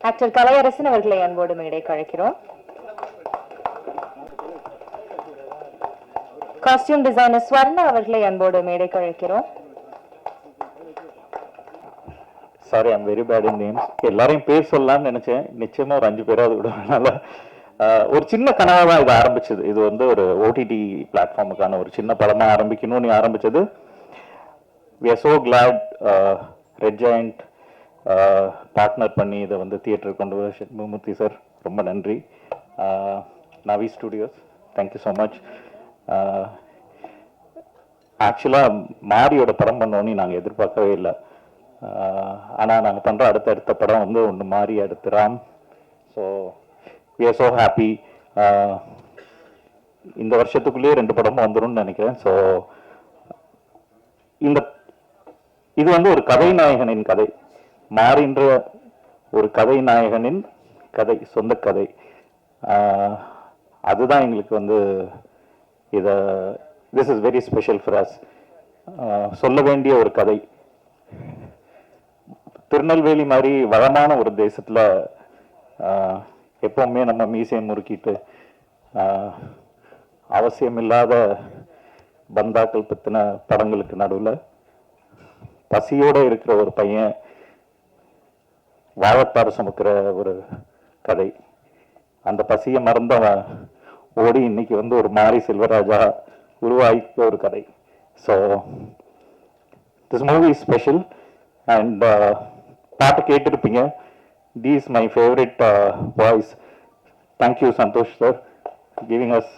Actor Kalaiyarasan அவர்களை அன்போடு மேடை கழைக்கிறோம். காஸ்டியூம் டிசைனர் ஸ்வர்ணா அவர்களை அன்போடு மேடை கழைக்கிறோம். Sorry, I'm very bad in names. எல்லாரையும் பேர் சொல்லலாம்னு நினைச்சேன். நிச்சயமா ஒரு 5 பேராவது விட. ஒரு சின்ன கனவா தான் இது ஆரம்பிச்சது. இது வந்து ஒரு ஓடிடி பிளாட்ஃபார்முக்கான ஒரு சின்ன படமா ஆரம்பிக்கணும்னு ஆரம்பிச்சது. we are so glad red joint partner பண்ணி இதை வந்து தியேட்டர் கொண்டு வர மூர்த்தி சார் ரொம்ப நன்றி. நவி ஸ்டுடியோஸ் தேங்க்யூ ஸோ மச். ஆக்சுவலாக மாரியோட படம் பண்ணோன்னு நாங்கள் எதிர்பார்க்கவே இல்லை. ஆனால் நாங்கள் பண்ணுற அடுத்த படம் வந்து ஒன்று மாறி அடுத்து Ram. So we are so happy. இந்த வருஷத்துக்குள்ளேயே 2 படமும் வந்துடும் நினைக்கிறேன். ஸோ இது வந்து ஒரு கதை நாயகனின் கதை, மாறின்ற ஒரு கதை நாயகனின் கதை, சொந்த கதை. அதுதான் எங்களுக்கு வந்து this is very special for us. சொல்ல வேண்டிய ஒரு கதை. திருநெல்வேலி மாதிரி வளமான ஒரு தேசத்துல எப்பவுமே நம்ம மீசையை முறுக்கிட்டு அவசியமில்லாத பந்தாக்கள் பத்தின படங்களுக்கு நடுவில் பசியோட இருக்கிற ஒரு பையன் வாழைத்தாறு சுமக்கிற ஒரு கதை. அந்த பசியை மறந்தவன் ஓடி இன்னைக்கு வந்து ஒரு மாரி செல்வராஜா உருவாக்கிய ஒரு கதை. So this movie is special. And பாட்டு கேட்டிருப்பீங்க. This is my favorite voice. Thank you, Santosh sir, giving us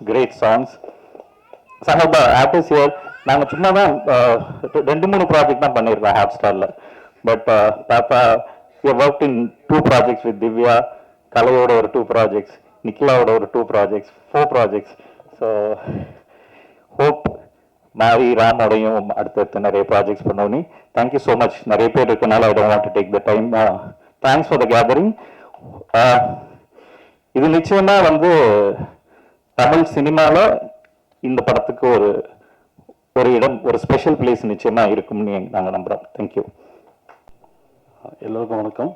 great songs. Some of the artists here, நாங்கள் சும்மா தான் 2-3 ப்ராஜெக்ட் தான் பண்ணியிருக்கோம் ஹாட்ஸ்டாரில். பட் பாப்பா we have worked in 2 projects with Divya, கலையோட ஒரு 2 projects, நிக்கிலாவோட ஒரு 2 projects, 4 projects. ஸோ ஹோப் மாரி ராமோடையும் அடுத்தடுத்து நிறைய ப்ராஜெக்ட்ஸ் பண்ணோன்னு. Thank you so much. நிறைய பேர் இருக்கனால I don't want to take the time. Thanks for the gathering. இது நிச்சயமா வந்து தமிழ் சினிமாவில் இந்த படத்துக்கு ஒரு இடம், ஒரு ஸ்பெஷல் பிளேஸ் நிச்சயமா இருக்கும்னு நாங்கள் நம்புகிறோம். தேங்க்யூ. எல்லோருக்கும் வணக்கம்.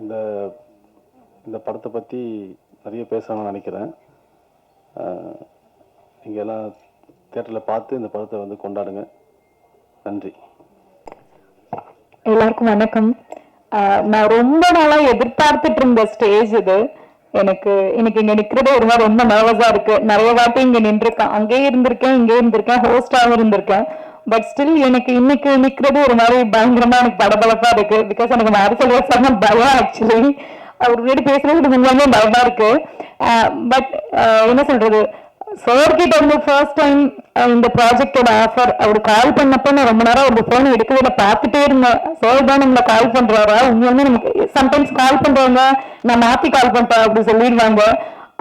இந்த படத்தை பற்றி நிறைய பேசணும்னு நினைக்கிறேன். நீங்கள் எல்லாம் தியேட்டரில் பார்த்து இந்த படத்தை வந்து கொண்டாடுங்க. நன்றி. எல்லாருக்கும் வணக்கம். நான் ரொம்ப நாளா எதிர்பார்த்துட்டு இருந்த ஸ்டேஜ் இது. எனக்கு இங்க நிக்கிறதே ஒரு மாதிரி ரொம்ப நர்வஸா இருக்கு. நிறைய வாட்டி இங்க நின்றுருக்கேன், அங்கேயே இருந்திருக்கேன், இங்கே இருந்திருக்கேன், ஹோஸ்டாவும் இருந்திருக்கேன். பட் ஸ்டில் எனக்கு இன்னைக்கு நிக்கிறது ஒரு மாதிரி பயங்கரமா எனக்கு படபலப்பா இருக்கு. பிகாஸ் எனக்கு மாரி செல்வராஜ் பயம். ஆக்சுவலி அவர் வீடு பேசுறது உண்மையுமே பயமா இருக்கு. பட் என்ன சொல்றது, சார் கிட்ட வந்து ஃபர்ஸ்ட் டைம் இந்த ப்ராஜெக்டோட ஆஃபர் அவர் கால் பண்ணப்போ நான் ரொம்ப நேரம் ஒரு ஃபோன் எடுக்கவே பார்த்துட்டே இருந்தேன். சார் தான் நம்மளை கால் பண்றாரா, உண்மையுமே நமக்கு சம்டைம்ஸ் கால் பண்றவங்க நான் மாத்தி கால் பண்றேன் அப்படி சொல்லிடுவாங்க.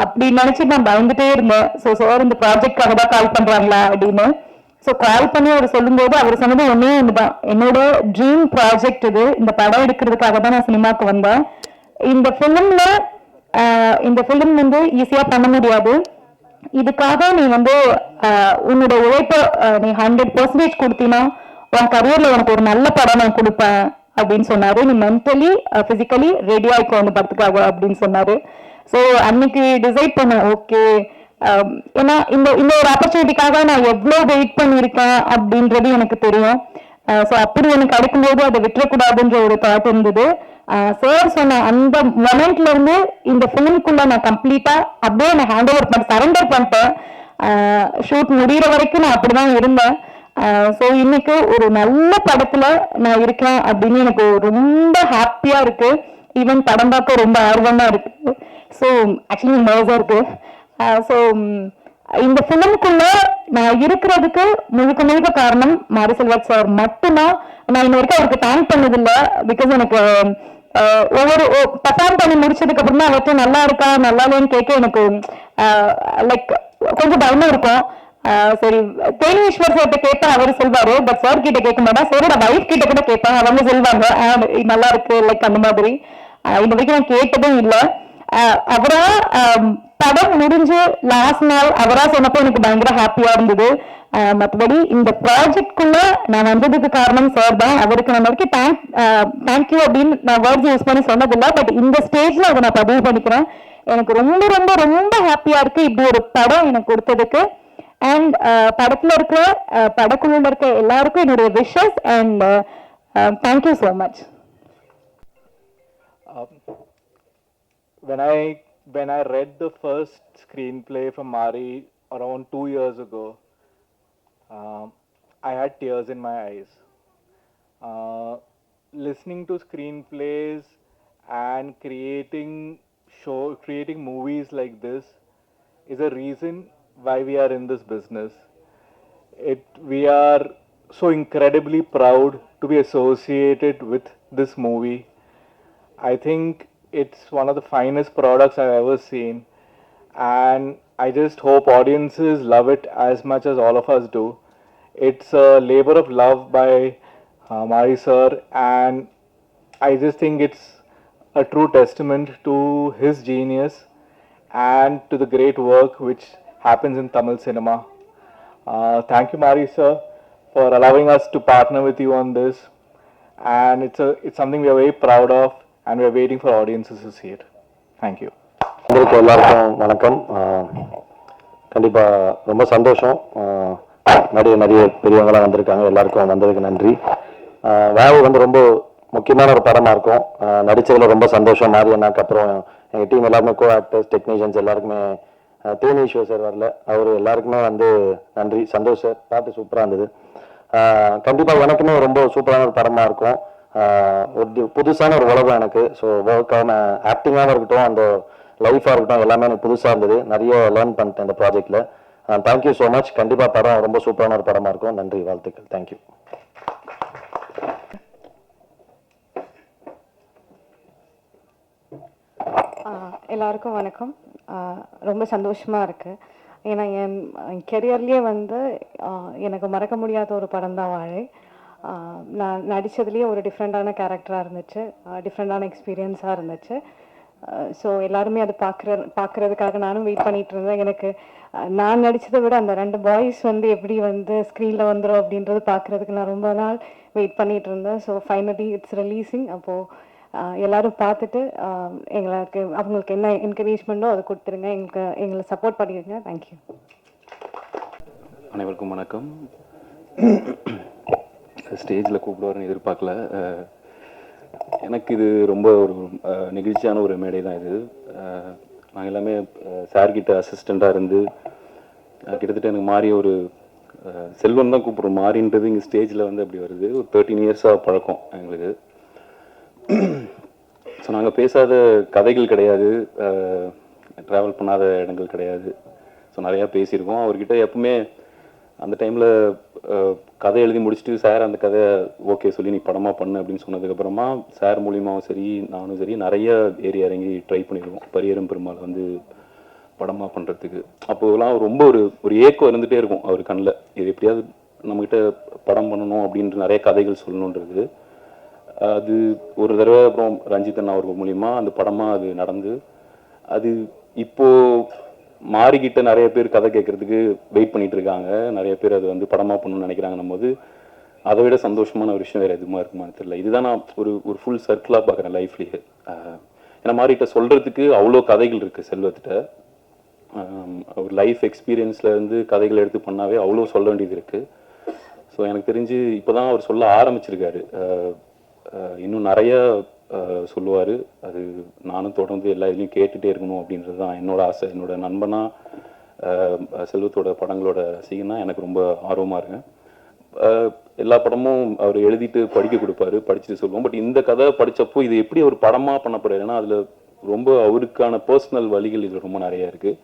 அப்படி நினைச்சு நான் பயந்துட்டே இருந்தேன். ஸோ சார் இந்த ப்ராஜெக்டாக தான் கால் பண்றாங்களா அப்படின்னு. ஸோ கால் பண்ணி அவர் சொல்லும்போது அவர் சொன்னது ஒன்னே ஒண்ணுதான், என்னோட ட்ரீம் ப்ராஜெக்ட் இது. இந்த படம் எடுக்கிறதுக்காக தான் நான் சினிமாவுக்கு வந்தேன். இந்த ஃபிலிம் வந்து ஈஸியா பண்ண முடியாது. இதுக்காக நீ வந்து உன்னோட உழைப்ப நீ 100% கொடுத்தீங்கன்னா உன் கரியர்ல உனக்கு ஒரு நல்ல படம் நான் கொடுப்பேன் அப்படின்னு சொன்னாரு. நீ மென்டலி பிசிக்கலி ரெடி ஆயிக்கோ அந்த படத்துக்காக அப்படின்னு சொன்னாரு. ஸோ அன்னைக்கு டிசைட் பண்ண ஓகே, ஏன்னா இந்த ஒரு ஆப்பர்ச்சுனிட்டிக்காக நான் எவ்வளோ வெயிட் பண்ணியிருக்கேன் அப்படின்றது எனக்கு தெரியும். ஸோ அப்படி எனக்கு கிடைக்கும்போது அதை விட்டுறக்கூடாதுன்ற ஒரு தாட் இருந்தது. சார் சொன்ன அந்த மொமெண்ட்ல இருந்து இந்த ஃபிலிம்குள்ள நான் கம்ப்ளீட்டா அப்படியே நான் ஹேண்ட் ஓவர் பண்ண சரண்டர் பண்ணிட்டேன். ஷூட் முடிகிற வரைக்கும் நான் அப்படிதான் இருந்தேன். ஸோ இன்னைக்கு ஒரு நல்ல படத்துல நான் இருக்கேன் அப்படின்னு எனக்கு ரொம்ப ஹாப்பியா இருக்கு. ஈவன் படம் பார்க்க ரொம்ப ஆர்வமா இருக்கு. ஸோ ஆக்சுவலி நர்வஸா இருக்கு. ஸோ இந்த ஃபிலிம்குள்ள நான் இருக்கிறதுக்கு முழுக்க காரணம் மாரி செல்வராஜ் சார் மட்டும்தான். நான் இன்ன வரைக்கும் அவருக்கு தேங்க் பண்ணதில்லை. பிகாஸ் எனக்கு ஒவ்வொரு பர்ஃபார்ம் பண்ணி முடிச்சதுக்கு அப்புறமா அவர்கிட்ட நல்லா இருக்கா நல்லா இல்லைன்னு கேட்க எனக்கு லைக் கொஞ்சம் பயமா இருக்கும். சரி, தேனீஸ்வர் சார்கிட்ட கேட்பேன், அவர் சொல்வாரு. பட் சார் கிட்ட கேட்க மாட்டேன். சாரோட வைஃப் கிட்ட கூட கேட்பேன், அவங்க சொல்வாங்க நல்லா இருக்கு லைக் அந்த மாதிரி. இந்த வரைக்கும் நான் கேட்டதும் இல்லை. அவரா படம் முடிஞ்சு லாஸ்ட் நாள் அவரா சொன்னப்போ எனக்கு பயங்கர ஹாப்பியா இருந்தது. மற்றபடி இந்த ப்ராஜெக்ட்குள்ள நான் வந்ததுக்கு காரணம் சார் தான். அவருக்கு நான் வரைக்கும் தேங்க்யூ அப்படின்னு நான் வேர்ட்ஸ் யூஸ் பண்ணி சொன்னதில்லை. பட் இந்த ஸ்டேஜ்ல அதை நான் பதிவு பண்ணிக்கிறேன். எனக்கு ரொம்ப ரொம்ப ரொம்ப ஹாப்பியா இருக்கு இப்படி ஒரு படம் எனக்கு கொடுத்ததுக்கு. அண்ட் படத்துல இருக்கிற படக்குழுல இருக்க எல்லாருக்கும் என்னுடைய wishes and thank you so much. When I read the first screenplay from Mari around 2 years ago, I had tears in my eyes. Listening to screenplays and creating movies like this is a reason why we are in this business. We are so incredibly proud to be associated with this movie. I think it's one of the finest products I've ever seen, and I just hope audiences love it as much as all of us do. It's a labor of love by Mari sir, and I just think it's a true testament to his genius and to the great work which happens in Tamil cinema. Thank you, Mari sir, for allowing us to partner with you on this, and it's something we are very proud of, and we are waiting for audiences to see it. Thank you. எல்லாருக்கும் வணக்கம். கண்டிப்பாக ரொம்ப சந்தோஷம். நிறைய பெரியவங்களாம் வந்திருக்காங்க. எல்லாருக்கும் வந்ததுக்கு நன்றி. வேவு வந்து ரொம்ப முக்கியமான ஒரு படமாக இருக்கும். நடித்ததில் ரொம்ப சந்தோஷம். மாரி அண்ணாக்கு அப்புறம் எங்கள் டீம் எல்லாருமே கோ ஆக்டர்ஸ், டெக்னீஷியன்ஸ் எல்லாருக்குமே, தேனீஸ்வர் சார் வரல, அவர் எல்லாருக்குமே வந்து நன்றி. சந்தோஷ் சார், பாட்டு சூப்பராக இருந்தது. கண்டிப்பாக எனக்குமே ரொம்ப சூப்பரான ஒரு படமாக இருக்கும். ஒரு புதுசான ஒரு உலகம் எனக்கு. ஸோ ஒர்க்கான ஆக்டிங்காகவும் இருக்கட்டும், அந்த லைஃபாக இருக்கட்டும், எல்லாமே எனக்கு புதுசாக இருந்தது. நிறைய லேர்ன் பண்ணிட்டேன் இந்த ப்ராஜெக்டில். Thank you so much. கண்டிப்பாக படம் ரொம்ப சூப்பரான ஒரு படமாக இருக்கும். நன்றி, வாழ்த்துக்கள். தேங்க்யூ. எல்லாருக்கும் வணக்கம். ரொம்ப சந்தோஷமாக இருக்குது. ஏன்னா என் கெரியர்லேயே வந்து எனக்கு மறக்க முடியாத ஒரு படம் தான் வாழை. நான் நடித்ததுலேயே ஒரு டிஃப்ரெண்ட்டான கேரக்டராக இருந்துச்சு, டிஃப்ரெண்ட்டான எக்ஸ்பீரியன்ஸாக இருந்துச்சு. ஸோ எல்லாருமே அது பார்க்குறதுக்காக நானும் வெயிட் பண்ணிகிட்டு இருந்தேன். எனக்கு நான் நடித்ததை விட அந்த 2 பாய்ஸ் வந்து எப்படி வந்து ஸ்க்ரீனில் வந்துடும் அப்படின்றது பார்க்குறதுக்கு நான் ரொம்ப நாள் வெயிட் பண்ணிகிட்டு இருந்தேன். So finally it's releasing. அப்போது எல்லாரும் பார்த்துட்டு அவங்களுக்கு என்ன என்கரேஜ்மெண்ட்டோ அதை கொடுத்துருங்க, எங்களை சப்போர்ட் பண்ணிடுங்க. தேங்க்யூ. அனைவருக்கும் வணக்கம். ஸ்டேஜில் கூப்பிடுவாருன்னு எதிர்பார்க்கல. எனக்கு இது ரொம்ப ஒரு நெகிழ்ச்சியான ஒரு மேடை தான் இது. நாங்கள் எல்லாமே சார்கிட்ட அசிஸ்டண்ட்டாக இருந்து கிட்டத்தட்ட எனக்கு மாறி ஒரு செல்வன் தான் கூப்பிட்றோம். மாறின்றது இங்கே ஸ்டேஜில் வந்து அப்படி வருது. ஒரு 13 இயர்ஸாக பழக்கம் எங்களுக்கு. ஸோ நாங்கள் பேசாத கதைகள் கிடையாது, ட்ராவல் பண்ணாத இடங்கள் கிடையாது. ஸோ நிறையா பேசியிருக்கோம். அவர்கிட்ட எப்பவுமே அந்த டைமில் கதை எழுதி முடிச்சுட்டு சார் அந்த கதை ஓகே சொல்லி நீ படமாக பண்ணு அப்படின்னு சொன்னதுக்கப்புறமா சார் மூலியமாகவும் சரி நானும் சரி நிறைய ஏறி இறங்கி ட்ரை பண்ணியிருக்கோம் பரியரும் பெருமாள் வந்து படமாக பண்ணுறதுக்கு. அப்போதெல்லாம் ரொம்ப ஒரு ஏக்கம் இருந்துகிட்டே இருக்கும் அவர் கண்ணில். இது எப்படியாவது நம்மக்கிட்ட படம் பண்ணணும் அப்படின்ற நிறைய கதைகள் சொல்லணுன்றது. அது ஒரு தடவை அப்புறம் ரஞ்சித் அண்ணா அவர்கள் மூலிமா அந்த படமாக அது நடந்து, அது இப்போது மாறிக்கிட்ட நிறைய பேர் கதை கேட்கறதுக்கு வெயிட் பண்ணிட்டு இருக்காங்க. நிறைய பேர் அது வந்து படமாக பண்ணணும்னு நினைக்கிறாங்கன்னும் போது அதை விட சந்தோஷமான ஒரு விஷயம் வேறு எதுவுமா இருக்குமான்னு தெரியல. இதுதான் நான் ஒரு ஃபுல் சர்க்கிளாக பார்க்குறேன் லைஃப்லேயே. ஏன்னா மாறிட்ட சொல்கிறதுக்கு அவ்வளோ கதைகள் இருக்குது செல்வத்திட்ட. ஒரு லைஃப் எக்ஸ்பீரியன்ஸ்லேருந்து கதைகள் எடுத்து பண்ணாவே அவ்வளோ சொல்ல வேண்டியது இருக்குது. ஸோ எனக்கு தெரிஞ்சு இப்போ தான் அவர் சொல்ல ஆரம்பிச்சிருக்காரு. இன்னும் நிறைய சொல்லுவார். அது நானும் தொடர்ந்து எல்லா இதுலையும் கேட்டுகிட்டே இருக்கணும் அப்படின்றது தான் என்னோட ஆசை. என்னோட நண்பனாக செல்வத்தோட படங்களோட ரசிகனா எனக்கு ரொம்ப ஆர்வமாக இருக்கேன். எல்லா படமும் அவர் எழுதிட்டு படிக்க கொடுப்பாரு, படிச்சுட்டு சொல்லுவோம். பட் இந்த கதை படித்தப்போ இது எப்படி ஒரு படமாக பண்ண போகிறாரு, ஏன்னா அதில் ரொம்ப அவருக்கான பர்சனல் வழிகள் இதில் ரொம்ப நிறையா இருக்குது.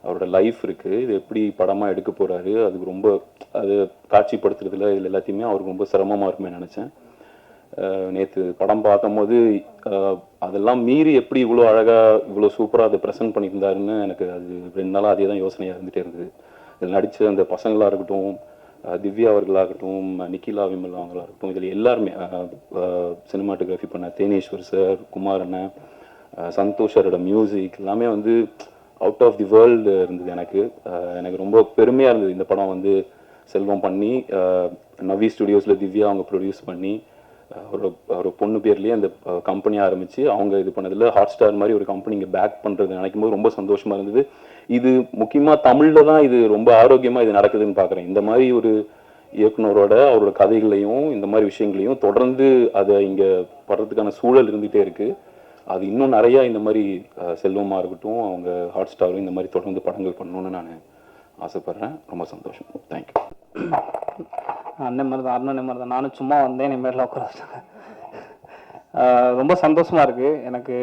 அவரோட லைஃப் இருக்குது. இது எப்படி படமாக எடுக்க போகிறாரு, அதுக்கு ரொம்ப அது காட்சிப்படுத்துறதுல இதில் எல்லாத்தையுமே அவருக்கு ரொம்ப சிரமமாக இருக்குமே நினச்சேன். நேற்று படம் பார்க்கும்போது அதெல்லாம் மீறி எப்படி இவ்வளோ அழகாக இவ்வளோ சூப்பராக அதை ப்ரெசென்ட் பண்ணியிருந்தாருன்னு எனக்கு அது 2 நாளாக அதே தான் யோசனையாக இருந்துகிட்டே இருந்தது. இதில் நடித்த அந்த பசங்களாக இருக்கட்டும், திவ்யா அவர்களாகட்டும், நிக்கிலா விமல் அவங்களாக இருக்கட்டும், இதில் எல்லாருமே சினிமாட்டோகிராஃபி பண்ண தேனீஸ்வர் சார், குமார் அண்ணன், சந்தோஷரோட மியூசிக் எல்லாமே வந்து அவுட் ஆஃப் தி வேர்ல்டு இருந்தது. எனக்கு ரொம்ப பெருமையாக இருந்தது இந்த படம் வந்து செல்வம் பண்ணி நவி ஸ்டுடியோஸில் திவ்யா அவங்க ப்ரொடியூஸ் பண்ணி ஒரு பொண்ணு பேர்லேயே அந்த கம்பெனி ஆரம்பித்து அவங்க இது பண்ணதில் ஹாட் ஸ்டார் மாதிரி ஒரு கம்பெனி இங்கே பேக் பண்ணுறது நினைக்கும் போது ரொம்ப சந்தோஷமாக இருந்தது. இது முக்கியமாக தமிழில் தான் இது ரொம்ப ஆரோக்கியமாக இது நடக்குதுன்னு பார்க்குறேன். இந்த மாதிரி ஒரு இயக்குனரோட அவரோட கதைகளையும் இந்த மாதிரி விஷயங்களையும் தொடர்ந்து அதை இங்கே படுறதுக்கான சூழல் இருந்துகிட்டே இருக்குது. அது இன்னும் நிறையா இந்த மாதிரி செல்வமாக இருக்கட்டும், அவங்க ஹாட் ஸ்டாரும் இந்த மாதிரி தொடர்ந்து படங்கள் பண்ணணும்னு நான் ஆசைப்பட்றேன். ரொம்ப சந்தோஷம். தேங்க்யூ. அண்ணன் மாதிரி தான், அண்ணன் மாதிரி தான். நானும் சும்மா வந்தேன், என் மேலே உட்கார வச்சாங்க. ரொம்ப சந்தோஷமாக இருக்குது எனக்கு.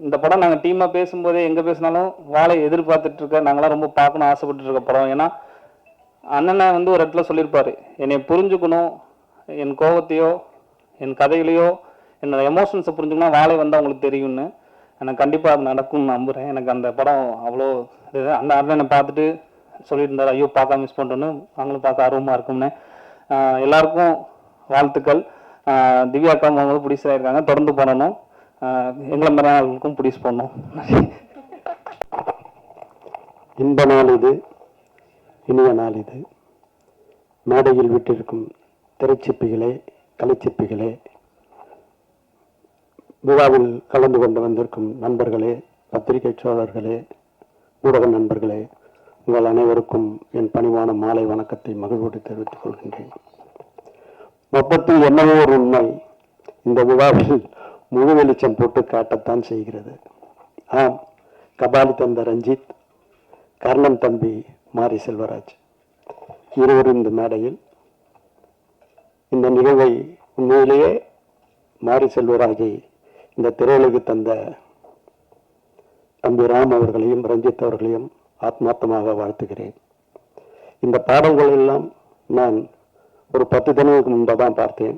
இந்த படம் நாங்கள் டீமாக பேசும்போதே எங்கே பேசினாலும் வாழை எதிர்பார்த்துட்ருக்க, நாங்களாம் ரொம்ப பார்க்கணும் ஆசைப்பட்டுருக்க படம். ஏன்னா அண்ணனை வந்து ஒரு இடத்துல சொல்லியிருப்பார், என்னை புரிஞ்சுக்கணும், என் கோபத்தையோ என் கதைகளையோ என்னோட எமோஷன்ஸை புரிஞ்சுக்கணும் வாழை வந்தால் உங்களுக்கு தெரியும்னு. எனக்கு கண்டிப்பாக அது நடக்கும்னு நம்புகிறேன். எனக்கு அந்த படம் அவ்வளோ இது. அந்த அண்ணனை பார்த்துட்டு சொல்லியிருந்தார், ஐயோ பார்க்க மிஸ் பண்ணுறோன்னு, அவங்களும் பார்க்க ஆர்வமாக இருக்கும்னு. எல்லாருக்கும் வாழ்த்துக்கள். திவ்யா அக்கா அவங்க ப்ரொடியூசர் ஆகிருக்காங்க, தொடர்ந்து பண்ணணும். எங்களை மாதிரியானவர்களுக்கும் ப்ரொடியூஸ் பண்ணணும். இன்ப நாள் இது, இனிய நாள் இது. மேடையில் விட்டிருக்கும் திரைச்சிப்பிகளே, கலைச்சிப்பிகளே, விழாவில் கலந்து கொண்டு வந்திருக்கும் நண்பர்களே, பத்திரிகை சோழர்களே, ஊடக நண்பர்களே, உங்கள் அனைவருக்கும் என் பணிவான மாலை வணக்கத்தை மகிழ்வோடு தெரிவித்துக் கொள்கின்றேன். மொத்தத்தில் என்னவோ ஒரு உண்மை இந்த விழாவில் முழு வெளிச்சம் போட்டு காட்டத்தான் செய்கிறது. ஆம், கபாலி தந்த ரஞ்சித், கர்ணன் தம்பி மாரி செல்வராஜ் இருவரும் இந்த மேடையில். இந்த நிகழ்வை உண்மையிலேயே மாரி செல்வராஜை இந்த திரையுலகு தந்த தம்பி ராம் அவர்களையும் ரஞ்சித் அவர்களையும் ஆத்மார்த்தமாக வாழ்த்துகிறேன். இந்த பாடல்கள் எல்லாம் நான் ஒரு 10 தினங்களுக்கு முன்பு தான் பார்த்தேன்.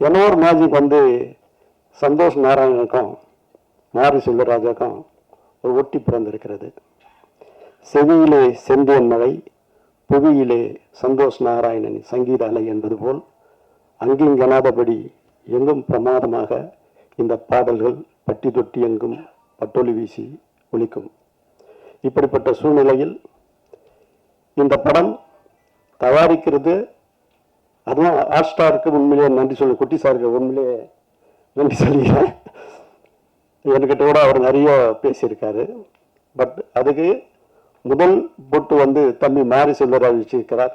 என்ன ஒரு மேஜிக் வந்து சந்தோஷ் நாராயணனுக்கும் மாரி செல்வராஜுக்கும் ஒரு ஒட்டி பிறந்திருக்கிறது. செவியிலே செந்தேன் மழை, புவியிலே சந்தோஷ் நாராயணன் சங்கீத அலை என்பது போல் அங்கிங்கனாதபடி எங்கும் பிரமாதமாக இந்த பாடல்கள் பட்டி தொட்டி எங்கும் பட்டொலி வீசி ஒலிக்கும். இப்படிப்பட்ட சூழ்நிலையில் இந்த படம் தயாரிக்கிறது, அதுவும் ஹாட் ஸ்டாருக்கு உண்மையிலேயே நன்றி சொல்லி, குட்டி சாருக்கு உண்மையிலேயே நன்றி சொல்லிக்கிறேன். என்கிட்ட கூட அவர் நிறைய பேசியிருக்காரு. பட் அதுக்கு முதல் பொட்டு வந்து தம்பி மாரி செல்வராஜ் வச்சிருக்கிறார்.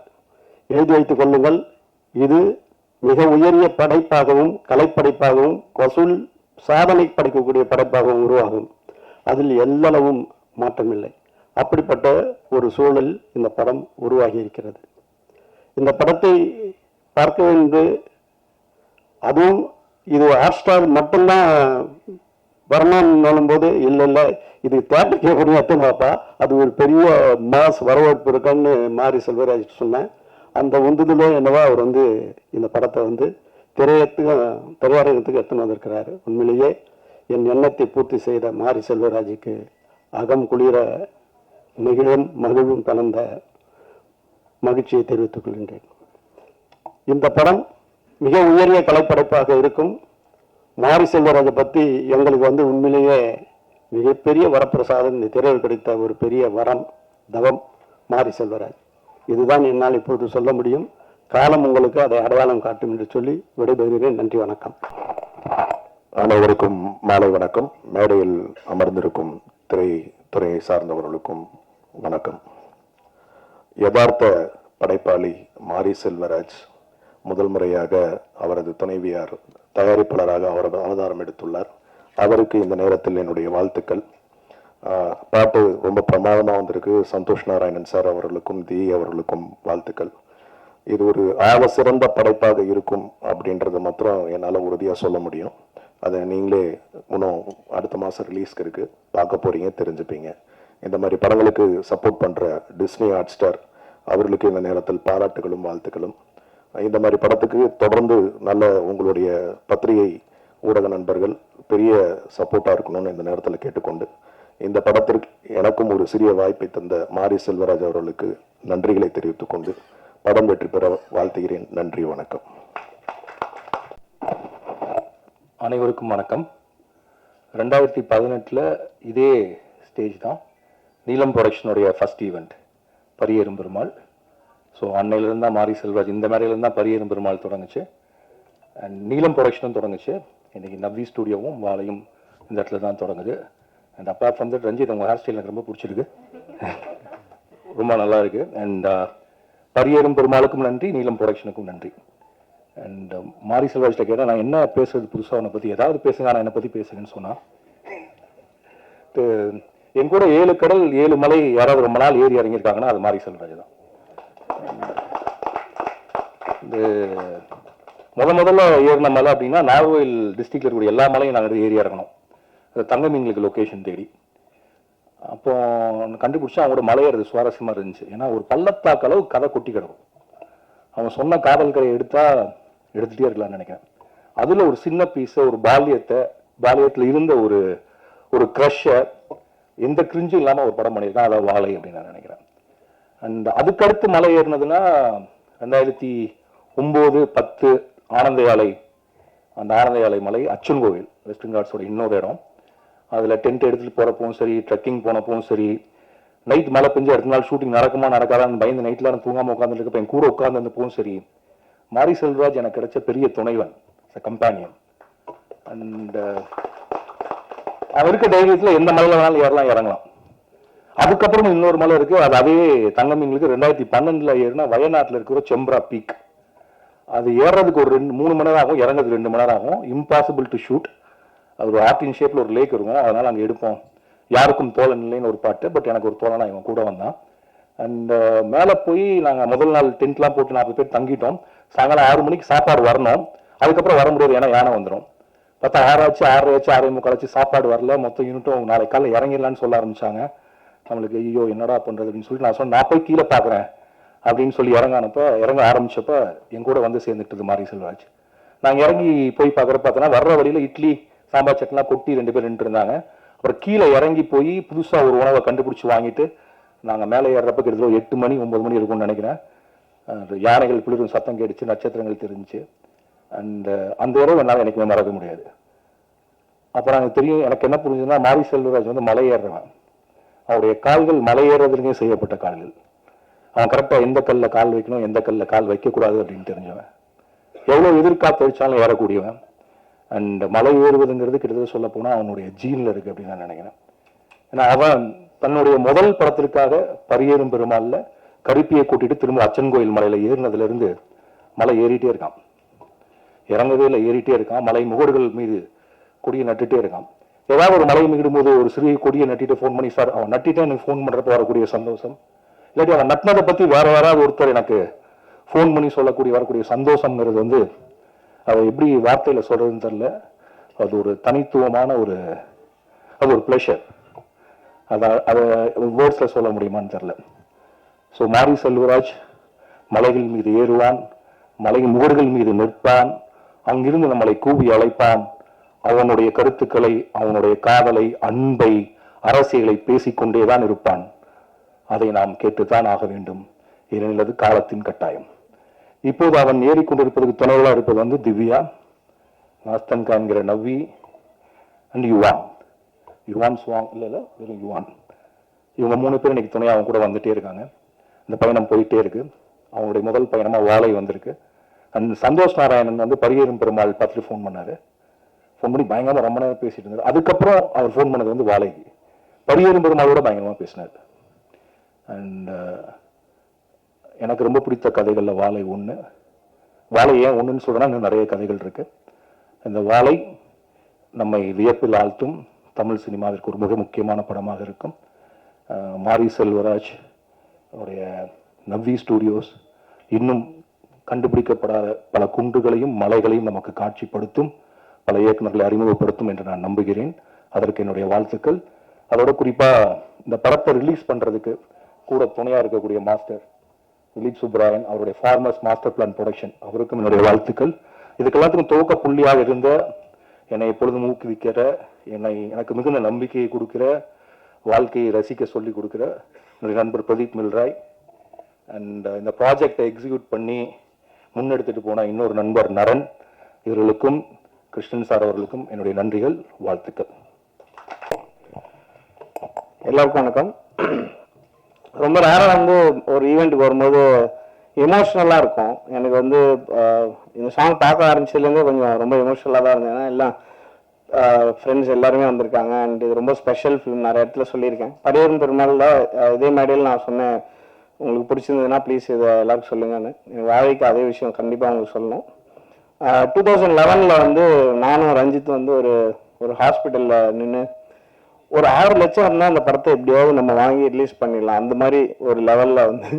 எழுதி வைத்துக் கொள்ளுங்கள், இது மிக உயரிய படைப்பாகவும் கலைப்படைப்பாகவும் வசூல் சாதனை படைக்கக்கூடிய படைப்பாகவும் உருவாகும். அதில் எல்லளவும் மாற்றமில்லை. அப்படிப்பட்ட ஒரு சூழல் இந்த படம் உருவாகி இருக்கிறது. இந்த படத்தை பார்க்க வேண்டும், அதுவும் இது ஹாட் ஸ்டார் மட்டும்தான் வரணும்னு போது இல்லை இது தேட்டருக்கு எப்படி எத்தனாப்பா, அது ஒரு பெரிய மாஸ் வரவேற்பு இருக்குன்னு மாரி செல்வராஜ் சொன்னேன். அந்த உந்துதலோ என்னவோ அவர் வந்து இந்த படத்தை வந்து திரையரங்கத்துக்கு எடுத்துன்னு வந்திருக்கிறாரு. உண்மையிலேயே என் எண்ணத்தை பூர்த்தி செய்த மாரி செல்வராஜுக்கு அகம் குளிர மகிழும் கலந்த மகிழ்ச்சியை தெரிவித்துக் கொள்கின்றேன். இந்த படம் மிக உயரிய கலைப்படைப்பாக இருக்கும். மாரி செல்வராஜை பற்றி எங்களுக்கு வந்து உண்மையிலேயே மிகப்பெரிய வரப்பிரசாதம், இந்த திரையில் கிடைத்த ஒரு பெரிய வரம், தவம் மாரி செல்வராஜ். இதுதான் என்னால் இப்போது சொல்ல முடியும். காலம் உங்களுக்கு அதை அடையாளம் காட்டும் என்று சொல்லி விடைபெறுகிறேன். நன்றி, வணக்கம். அனைவருக்கும் மாலை வணக்கம். மேடையில் அமர்ந்திருக்கும் திரைத்துறையை சார்ந்தவர்களுக்கும் வணக்கம். யதார்த்த படைப்பாளி மாரி செல்வராஜ் முதல் முறையாக அவரது துணைவியார் தயாரிப்பாளராக அவரது அவதாரம் எடுத்துள்ளார். அவருக்கு இந்த நேரத்தில் என்னுடைய வாழ்த்துக்கள். பாட்டு ரொம்ப பிரமாதமாக வந்திருக்கு. சந்தோஷ் நாராயணன் சார் அவர்களுக்கும் தி அவர்களுக்கும் வாழ்த்துக்கள். இது ஒரு ஆக சிறந்த படைப்பாக இருக்கும் அப்படின்றத மாத்திரம் என்னால் உறுதியாக சொல்ல முடியும். அதை நீங்களே இன்னும் அடுத்த மாதம் ரிலீஸ்க்கு இருக்குது, பார்க்க போகிறீங்க, தெரிஞ்சுப்பீங்க. இந்த மாதிரி படங்களுக்கு சப்போர்ட் பண்ணுற டிஸ்னி ஹாட் ஸ்டார் அவர்களுக்கு இந்த நேரத்தில் பாராட்டுகளும் வாழ்த்துக்களும். இந்த மாதிரி படத்துக்கு தொடர்ந்து நல்ல உங்களுடைய பத்திரிகை ஊடக நண்பர்கள் பெரிய சப்போர்ட்டாக இருக்கணும்னு இந்த நேரத்தில் கேட்டுக்கொண்டு, இந்த படத்திற்கு எனக்கும் ஒரு சிறிய வாய்ப்பை தந்த மாரி செல்வராஜ் அவர்களுக்கு நன்றிகளை தெரிவித்துக் கொண்டு படம் வெற்றி பெற வாழ்த்துகிறேன். நன்றி, வணக்கம். அனைவருக்கும் வணக்கம். 2018 இதே ஸ்டேஜ் தான் நீலம் ப்ரொடக்ஷனுடைய first event Pariyerum Perumal. So அன்னையிலேருந்து தான் மாரி செல்வராஜ், இந்த மேடையிலேருந்து தான் பரியேறும் பெருமாள் தொடங்குச்சு. அண்ட் நீலம் ப்ரொடக்ஷனும் தொடங்குச்சு. இன்னைக்கு நவ்வி ஸ்டூடியோவும் வாழையும் இந்த இடத்துல தான் தொடங்குது. And apart from that Ranjith, உங்கள் ஹேர் ஸ்டைல் எனக்கு ரொம்ப பிடிச்சிருக்கு, ரொம்ப நல்லா இருக்கு. அண்ட் பரியேறும் பெருமாளுக்கும் நன்றி, நீலம் ப்ரொடக்ஷனுக்கும் நன்றி. அண்ட் மாரி செல்வராஜ்கிட்ட கேட்டால் நான் என்ன பேசுறது புதுசாக அவனை பற்றி, ஏதாவது பேசுங்க ஆனால் என்னை பற்றி பேசுங்கன்னு சொன்னான். என் கூட 7 கடல் 7 மலை யாராவது ரொம்ப நாள் ஏறி இறங்கியிருக்காங்கன்னா அது மாரி செல்வராஜ் தான். இது முதல்ல ஏறின மலை அப்படின்னா நாகர்கோவில் டிஸ்ட்ரிக்ட்ல இருக்கக்கூடிய எல்லா மலையும் நாங்கள் ஏறி இறங்கணும், தங்கமீன்களுக்கு லொக்கேஷன் தேடி. அப்போ கண்டுபிடிச்சா அவங்களோட மலையேறது சுவாரஸ்யமாக இருந்துச்சு. ஏன்னா ஒரு பள்ளத்தாக்கு அளவு கதை கொட்டி கிடக்கும். அவன் சொன்ன காதல் கதையை எடுத்துகிட்டே இருக்கலாம்னு நினைக்கிறேன். அதில் ஒரு சின்ன பீஸை, ஒரு பால்யத்தில் இருந்த ஒரு க்ரஷ்ஷை எந்த கிரிஞ்சும் இல்லாமல் ஒரு படம் பண்ணியிருக்கான், அதாவது வாழை அப்படின்னு நான் நினைக்கிறேன். அண்ட் அதுக்கடுத்து மலை ஏறினதுன்னா 2009-10 ஆனந்த யாலை, அந்த ஆனந்த யாலை மலை அச்சன் கோவில் வெஸ்டர்ன் காட்ஸோட இன்னொரு இடம். அதில் டென்ட் எடுத்துகிட்டு போகிறப்பவும் சரி, ட்ரெக்கிங் போனப்பவும் சரி, நைட் மழை பெஞ்சு அடுத்த நாள் ஷூட்டிங் நடக்குமா நடக்காதான்னு பயந்து நைட்டில் தூங்காமல் உட்காந்துருக்கப்ப என் கூட உட்காந்துருந்தப்பவும் சரி, மாரி செல்வராஜ் எனக்கு கிடைச்ச பெரிய துணைவன், கம்பேனியன். அண்ட் அவருக்கு தைரியத்தில் எந்த மலையில் வேணாலும் ஏறலாம், இறங்கலாம். அதுக்கப்புறம் இன்னொரு மலை இருக்கு, அது அதே தங்கமீன்களுக்கு 2012 ஏறினா வயநாட்டில் இருக்கிற செம்ப்ரா பீக். அது ஏறுறதுக்கு ஒரு 3 மணி நேரம் ஆகும், இறங்குறதுக்கு 2 மணி நேரம் ஆகும். Impossible to shoot. அது ஒரு ஆர்டின் ஷேப்ல ஒரு லேக் இருக்கும், அதனால அங்கே எடுப்போம். யாருக்கும் தோழன் இல்லைன்னு ஒரு பாட்டு, பட் எனக்கு ஒரு தோழனா இவன் கூட வந்தான். அண்ட் மேலே போய் நாங்கள் முதல் நாள் டென்ட்லாம் போட்டு 40 பேர் தங்கிட்டோம். சாயங்காலம் 6 மணிக்கு சாப்பாடு வரணும், அதுக்கப்புறம் வர முடியாது, ஏன்னா யானை வந்துடும். பார்த்தா 6 ஆச்சு, 6:30 ஆச்சு, சாப்பாடு வரல. மொத்த யூனிட்டும் நாளைக்கு காலையில் இறங்கிடலான்னு சொல்ல ஆரம்பிச்சாங்க. நம்மளுக்கு ஐயோ என்னடா பண்றது அப்படின்னு சொல்லிட்டு நான் சொன்னேன், நான் போய் கீழே பார்க்குறேன் அப்படின்னு சொல்லி இறங்க ஆரம்பிச்சப்ப என் கூட வந்து சேர்ந்துட்டது மாரி செல்வராஜ். நாங்கள் இறங்கி போய் பார்த்தோன்னா வர்ற வழியில இட்லி சாம்பார் சட்லாம் கொட்டி 2 பேர் நின்று இருந்தாங்க. அப்புறம் கீழே இறங்கி போய் புதுசாக ஒரு உணவை கண்டுபிடிச்சி வாங்கிட்டு நாங்கள் மேலே ஏறுறப்ப கிட்டத்தட்ட 8 மணி 9 மணி இருக்கும்னு நினைக்கிறேன். யானைகள் குளிரும் சத்தம் கேட்டுச்சு, நட்சத்திரங்கள் தெரிஞ்சிச்சு. அண்ட் அந்த இரவு என்னால் எனக்குமே மறக்க முடியாது. அப்புறம் எனக்கு தெரியும், எனக்கு என்ன புரிஞ்சுதுன்னா மாரி செல்வராஜ் வந்து மலை ஏறுறவன். அவருடைய கால்கள் மலை ஏறுறதுலேயே செய்யப்பட்ட கால்கள். அவன் கரெக்டாக எந்த கல்லில் கால் வைக்கணும், எந்த கல்லில் கால் வைக்கக்கூடாது அப்படின்னு தெரிஞ்சவன். எவ்வளோ எதிர்காத்து வச்சாலும் ஏறக்கூடியவன். அண்ட் மலை ஏறுவதுங்கிறது கிட்டத்தட்ட சொல்ல போனால் அவனுடைய ஜீனில் இருக்கு அப்படின்னு நான் நினைக்கிறேன். ஏன்னா அவன் தன்னுடைய முதல் படத்திற்காக பரியேறும் பெருமாள்ல கருப்பியை கூட்டிட்டு திரும்ப அச்சன் கோயில் மலையில ஏறினதுல இருந்து மலை ஏறிட்டே இருக்கான், இறங்கவே இல்லை, ஏறிட்டே இருக்கான். மலை முகடுகள் மீது கொடியை நட்டுட்டே இருக்கான். ஏதாவது ஒரு மலை மிகிடும் போது ஒரு சிறிய கொடியை நட்டிட்டு ஃபோன் பண்ணி, சார் அவன் நட்டிட்டே எனக்கு ஃபோன் பண்றப்ப வரக்கூடிய சந்தோஷம், இல்லாட்டி அவன் நட்டினதை பத்தி வேற யாராவது ஒருத்தர் எனக்கு ஃபோன் பண்ணி வரக்கூடிய சந்தோஷம்ங்கிறது வந்து அதை எப்படி வார்த்தையில சொல்றதுன்னு தெரியல. அது ஒரு தனித்துவமான அது ஒரு பிளஷர். அதை வேர்ட்ஸ்ல சொல்ல முடியுமான்னு தெரியல. ஸோ மாரி செல்வராஜ் மலைகள் மீது ஏறுவான், மலையின் முகடுகள் மீது நிற்பான், அங்கிருந்து நம்மளை கூவி அழைப்பான். அவனுடைய கருத்துக்களை, அவனுடைய காதலை, அன்பை, அரசியலை பேசிக்கொண்டேதான் இருப்பான். அதை நாம் கேட்டுத்தான் ஆக வேண்டும், ஏனெனில் அது காலத்தின் கட்டாயம். இப்போது அவன் ஏறிக்கொண்டிருப்பதற்கு துணைவலாக இருப்பது வந்து திவ்யா, நாஸ்தன்கா என்கிற நவ்வி அண்ட் யுவான் சுவாங் இல்லை வெறும் யுவான். இவங்க 3 பேர் இன்னைக்கு துணையாக அவங்க கூட வந்துட்டே இருக்காங்க. இந்த பயணம் போயிட்டே இருக்கு. அவங்களுடைய முதல் பயணமா வாழை வந்திருக்கு. அண்ட் சந்தோஷ் நாராயணன் வந்து பரியேறும் பெருமாள் பார்த்துட்டு ஃபோன் பண்ணாரு. ஃபோன் பண்ணி பயங்கரமா ரொம்ப நேரம் பேசிட்டு இருந்தாரு. அதுக்கப்புறம் அவர் ஃபோன் பண்ணது வந்து வாழைக்கு. பரியேறும் பெருமாளோட பயங்கரமா பேசினார். அண்ட் எனக்கு ரொம்ப பிடித்த கதைகள்ல வாழை ஒன்று. வாழை ஏன் ஒன்றுன்னு சொல்றேன்னா இன்னும் நிறைய கதைகள் இருக்கு. இந்த வாழை நம்மை வியப்பில் ஆழ்த்தும் தமிழ் சினிமாவிற்கு ஒரு மிக முக்கியமான படமாக இருக்கும். மாரி செல்வராஜ் அவருடைய நவ்வி ஸ்டூடியோஸ் இன்னும் கண்டுபிடிக்கப்படாத பல குன்றுகளையும் மலைகளையும் நமக்கு காட்சிப்படுத்தும், பல இயக்குநர்களை அறிமுகப்படுத்தும் என்று நான் நம்புகிறேன். அதற்கு என்னுடைய வாழ்த்துக்கள். அதோட குறிப்பா இந்த படத்தை ரிலீஸ் பண்றதுக்கு கூட துணையா இருக்கக்கூடிய மாஸ்டர் திலீப் சுப்ராயன், அவருடைய ஃபார்மர்ஸ் மாஸ்டர் பிளான் ப்ரொடக்ஷன், அவருக்கும் என்னுடைய வாழ்த்துக்கள். இதுக்கெல்லாத்துக்கும் துவக்க புள்ளியாக இருந்த, என்னை எப்பொழுதும் ஊக்குவிக்கிற, எனக்கு மிகுந்த நம்பிக்கையை கொடுக்கிற, வாழ்க்கையை ரசிக்க சொல்லி கொடுக்கிற என்னுடைய நண்பர் பிரதீப் மில்ராய், அண்ட் இந்த ப்ராஜெக்டை எக்ஸிக்யூட் பண்ணி முன்னெடுத்துட்டு போன இன்னொரு நண்பர் நரன், இவர்களுக்கும் கிருஷ்ணன் சார் அவர்களுக்கும் என்னுடைய நன்றிகள், வாழ்த்துக்கள். எல்லாருக்கும் வணக்கம். ரொம்ப நேரம் வந்து ஒரு ஈவெண்ட்டுக்கு வரும்போது எமோஷ்னலாக இருக்கும். எனக்கு வந்து இந்த சாங் பார்க்க ஆரம்பிச்சதுலேருந்தே கொஞ்சம் ரொம்ப எமோஷ்னலாக தான் இருந்தேன். ஏன்னா எல்லாம் ஃப்ரெண்ட்ஸ் எல்லாருமே வந்திருக்காங்க அண்ட் இது ரொம்ப ஸ்பெஷல் ஃபிலிம். நிறைய இடத்துல சொல்லியிருக்கேன். பரியரும் பெருமாளில் இதே மேடையில் நான் சொன்னேன், உங்களுக்கு பிடிச்சிருந்ததுன்னா ப்ளீஸ் இதை எல்லாருக்கும் சொல்லுங்கன்னு. எனக்கு வாழைக்கு அதே விஷயம் கண்டிப்பாக உங்களுக்கு சொல்லணும். 2011 வந்து நானும் ரஞ்சித் வந்து ஒரு ஹாஸ்பிட்டலில் நின்று ஒரு 6 லட்சம் இருந்தால் அந்த படத்தை எப்படியாவது நம்ம வாங்கி ரிலீஸ் பண்ணிடலாம், அந்த மாதிரி ஒரு லெவலில் வந்து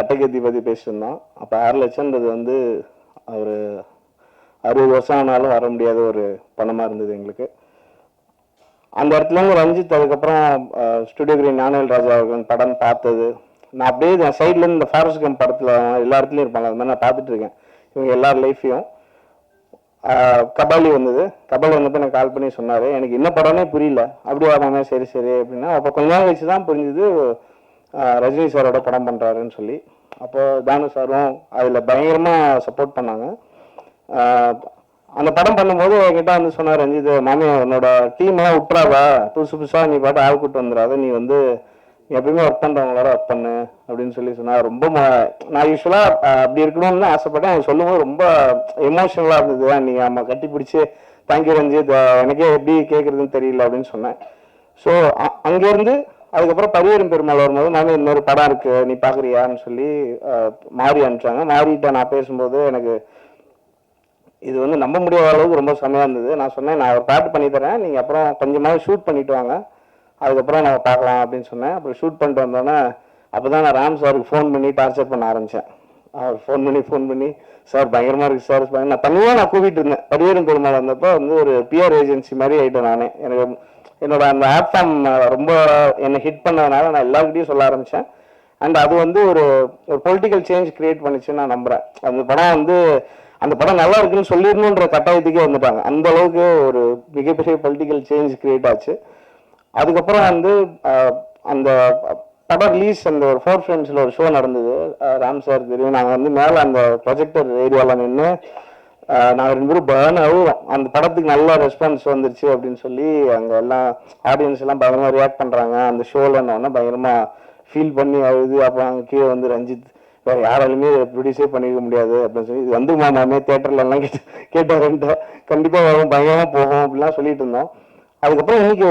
அட்டைக்கத்தி பற்றி பேசியிருந்தோம். அப்போ 6 லட்சம்ன்றது வந்து ஒரு 60 வருஷம் ஆனாலும் வர முடியாத ஒரு பணமாக இருந்தது எங்களுக்கு. அந்த இடத்துலேருந்து ரஞ்சித் அதுக்கப்புறம் ஸ்டுடியோ கிரீன் ஞானவேல் ராஜா அவர்கள் படம் பார்த்தது, நான் அப்படியே சைட்லேருந்து இந்த ஃபாரஸ்ட் கம்ப் படத்தில் எல்லா இடத்துலையும் இருப்பாங்க, அது மாதிரி நான் பார்த்துட்டு இருக்கேன் இவங்க எல்லார் லைஃப்பையும். கபாலி வந்தது. கபாலி வந்தப்போ எனக்கு கால் பண்ணி சொன்னார், எனக்கு என்ன படம்னே புரியல. அப்படியே ஆமாங்க சரி சரி அப்படின்னா, அப்போ கொஞ்ச நாள் கழிச்சு தான் புரிஞ்சுது ரஜினி சாரோட படம் பண்ணுறாருன்னு சொல்லி. அப்போது தானு சாரும் அதில் பயங்கரமாக சப்போர்ட் பண்ணாங்க. அந்த படம் பண்ணும்போது என்கிட்ட வந்து சொன்னார் ரஞ்சித், மாமி என்னோட டீம்லாம் விட்டுறாதா, புதுசாக நீ பாட்டு ஆள் கூட்டு வந்துடாத, நீ வந்து எப்பயுமே ஒர்க் பண்ணுறவங்களோட ஒர்க் பண்ணு அப்படின்னு சொல்லி சொன்னார். ரொம்ப நான் யூஸ்வலாக அப்படி இருக்கணும்னு ஆசைப்பட்டேன். அவங்க சொல்லும்போது ரொம்ப எமோஷனலாக இருந்தது. நீங்கள் நம்ம கட்டி பிடிச்சி தேங்க்யூ ரஞ்சித், எனக்கே எப்படி கேட்குறதுன்னு தெரியல அப்படின்னு சொன்னேன். ஸோ அங்கேருந்து அதுக்கப்புறம் பரியரும் பெருமாள் வரும்போது நானும் இன்னொரு படம் இருக்குது நீ பார்க்குறியான்னு சொல்லி மாறி அனுப்பிச்சாங்க. மாறிட்ட நான் பேசும்போது எனக்கு இது வந்து நம்ப முடியாத அளவுக்கு ரொம்ப செம்மையாக இருந்தது. நான் சொன்னேன், நான் ஒரு பாட்டு பண்ணி தரேன், நீங்கள் அப்புறம் கொஞ்சமாவது ஷூட் பண்ணிட்டு வாங்க, அதுக்கப்புறம் நம்ம பார்க்கலாம் அப்படின்னு சொன்னேன். அப்புறம் ஷூட் பண்ணிட்டு வந்தோன்னே அப்போ தான் நான் ராம் சாருக்கு ஃபோன் பண்ணி டார்ச்சர் பண்ண ஆரம்பித்தேன். அவர் ஃபோன் பண்ணி சார் பயங்கரமாக இருக்குது சார், நான் தனியாக நான் கூப்பிட்டு இருந்தேன். பரியரும் பெருமாள் வந்தப்போ வந்து ஒரு பிஆர் ஏஜென்சி மாதிரி ஆகிட்டேன் நானே. எனக்கு என்னோட அந்த ஆப் ஃபார்ம் ரொம்ப என்னை ஹிட் பண்ணதுனால நான் எல்லாருக்கிட்டையும் சொல்ல ஆரம்பித்தேன். அண்ட் அது வந்து ஒரு பொலிட்டிக்கல் சேஞ்ச் கிரியேட் பண்ணிச்சுன்னு நான் நம்புகிறேன். அந்த படம் நல்லா இருக்குன்னு சொல்லிடணுன்ற கட்டாயத்துக்கே வந்துட்டாங்க. அந்த அளவுக்கு ஒரு மிகப்பெரிய பொலிட்டிக்கல் சேஞ்ச் கிரியேட் ஆச்சு. அதுக்கப்புறம் வந்து அந்த படம் ரிலீஸ் அந்த ஒரு 4 ஃப்ரெண்ட்ஸில் ஒரு ஷோ நடந்தது. ராம் சார் தெரியும், நாங்கள் வந்து மேலே அந்த ப்ரொஜெக்டர் ஏரியாவில் நின்று நாங்கள் 2 பேரும் பேர்ன் ஆகும். அந்த படத்துக்கு நல்ல ரெஸ்பான்ஸ் வந்துருச்சு அப்படின்னு சொல்லி அங்கே எல்லாம் ஆடியன்ஸ் எல்லாம் பயங்கரமாக ரியாக்ட் பண்ணுறாங்க. அந்த ஷோவில் பயங்கரமாக ஃபீல் பண்ணி அழுது. அப்புறம் அங்கே கீழே வந்து ரஞ்சித் வேறு யாராலுமே ப்ரொடியூஸே பண்ணிக்க முடியாது அப்படின்னு சொல்லி, இது வந்து மாமே தேட்டர்லாம் கேட்டாருன்ட்டு கண்டிப்பாக வரும், பயங்கரமாக போகும் அப்படிலாம் சொல்லிட்டு இருந்தோம். அதுக்கப்புறம் இன்னைக்கு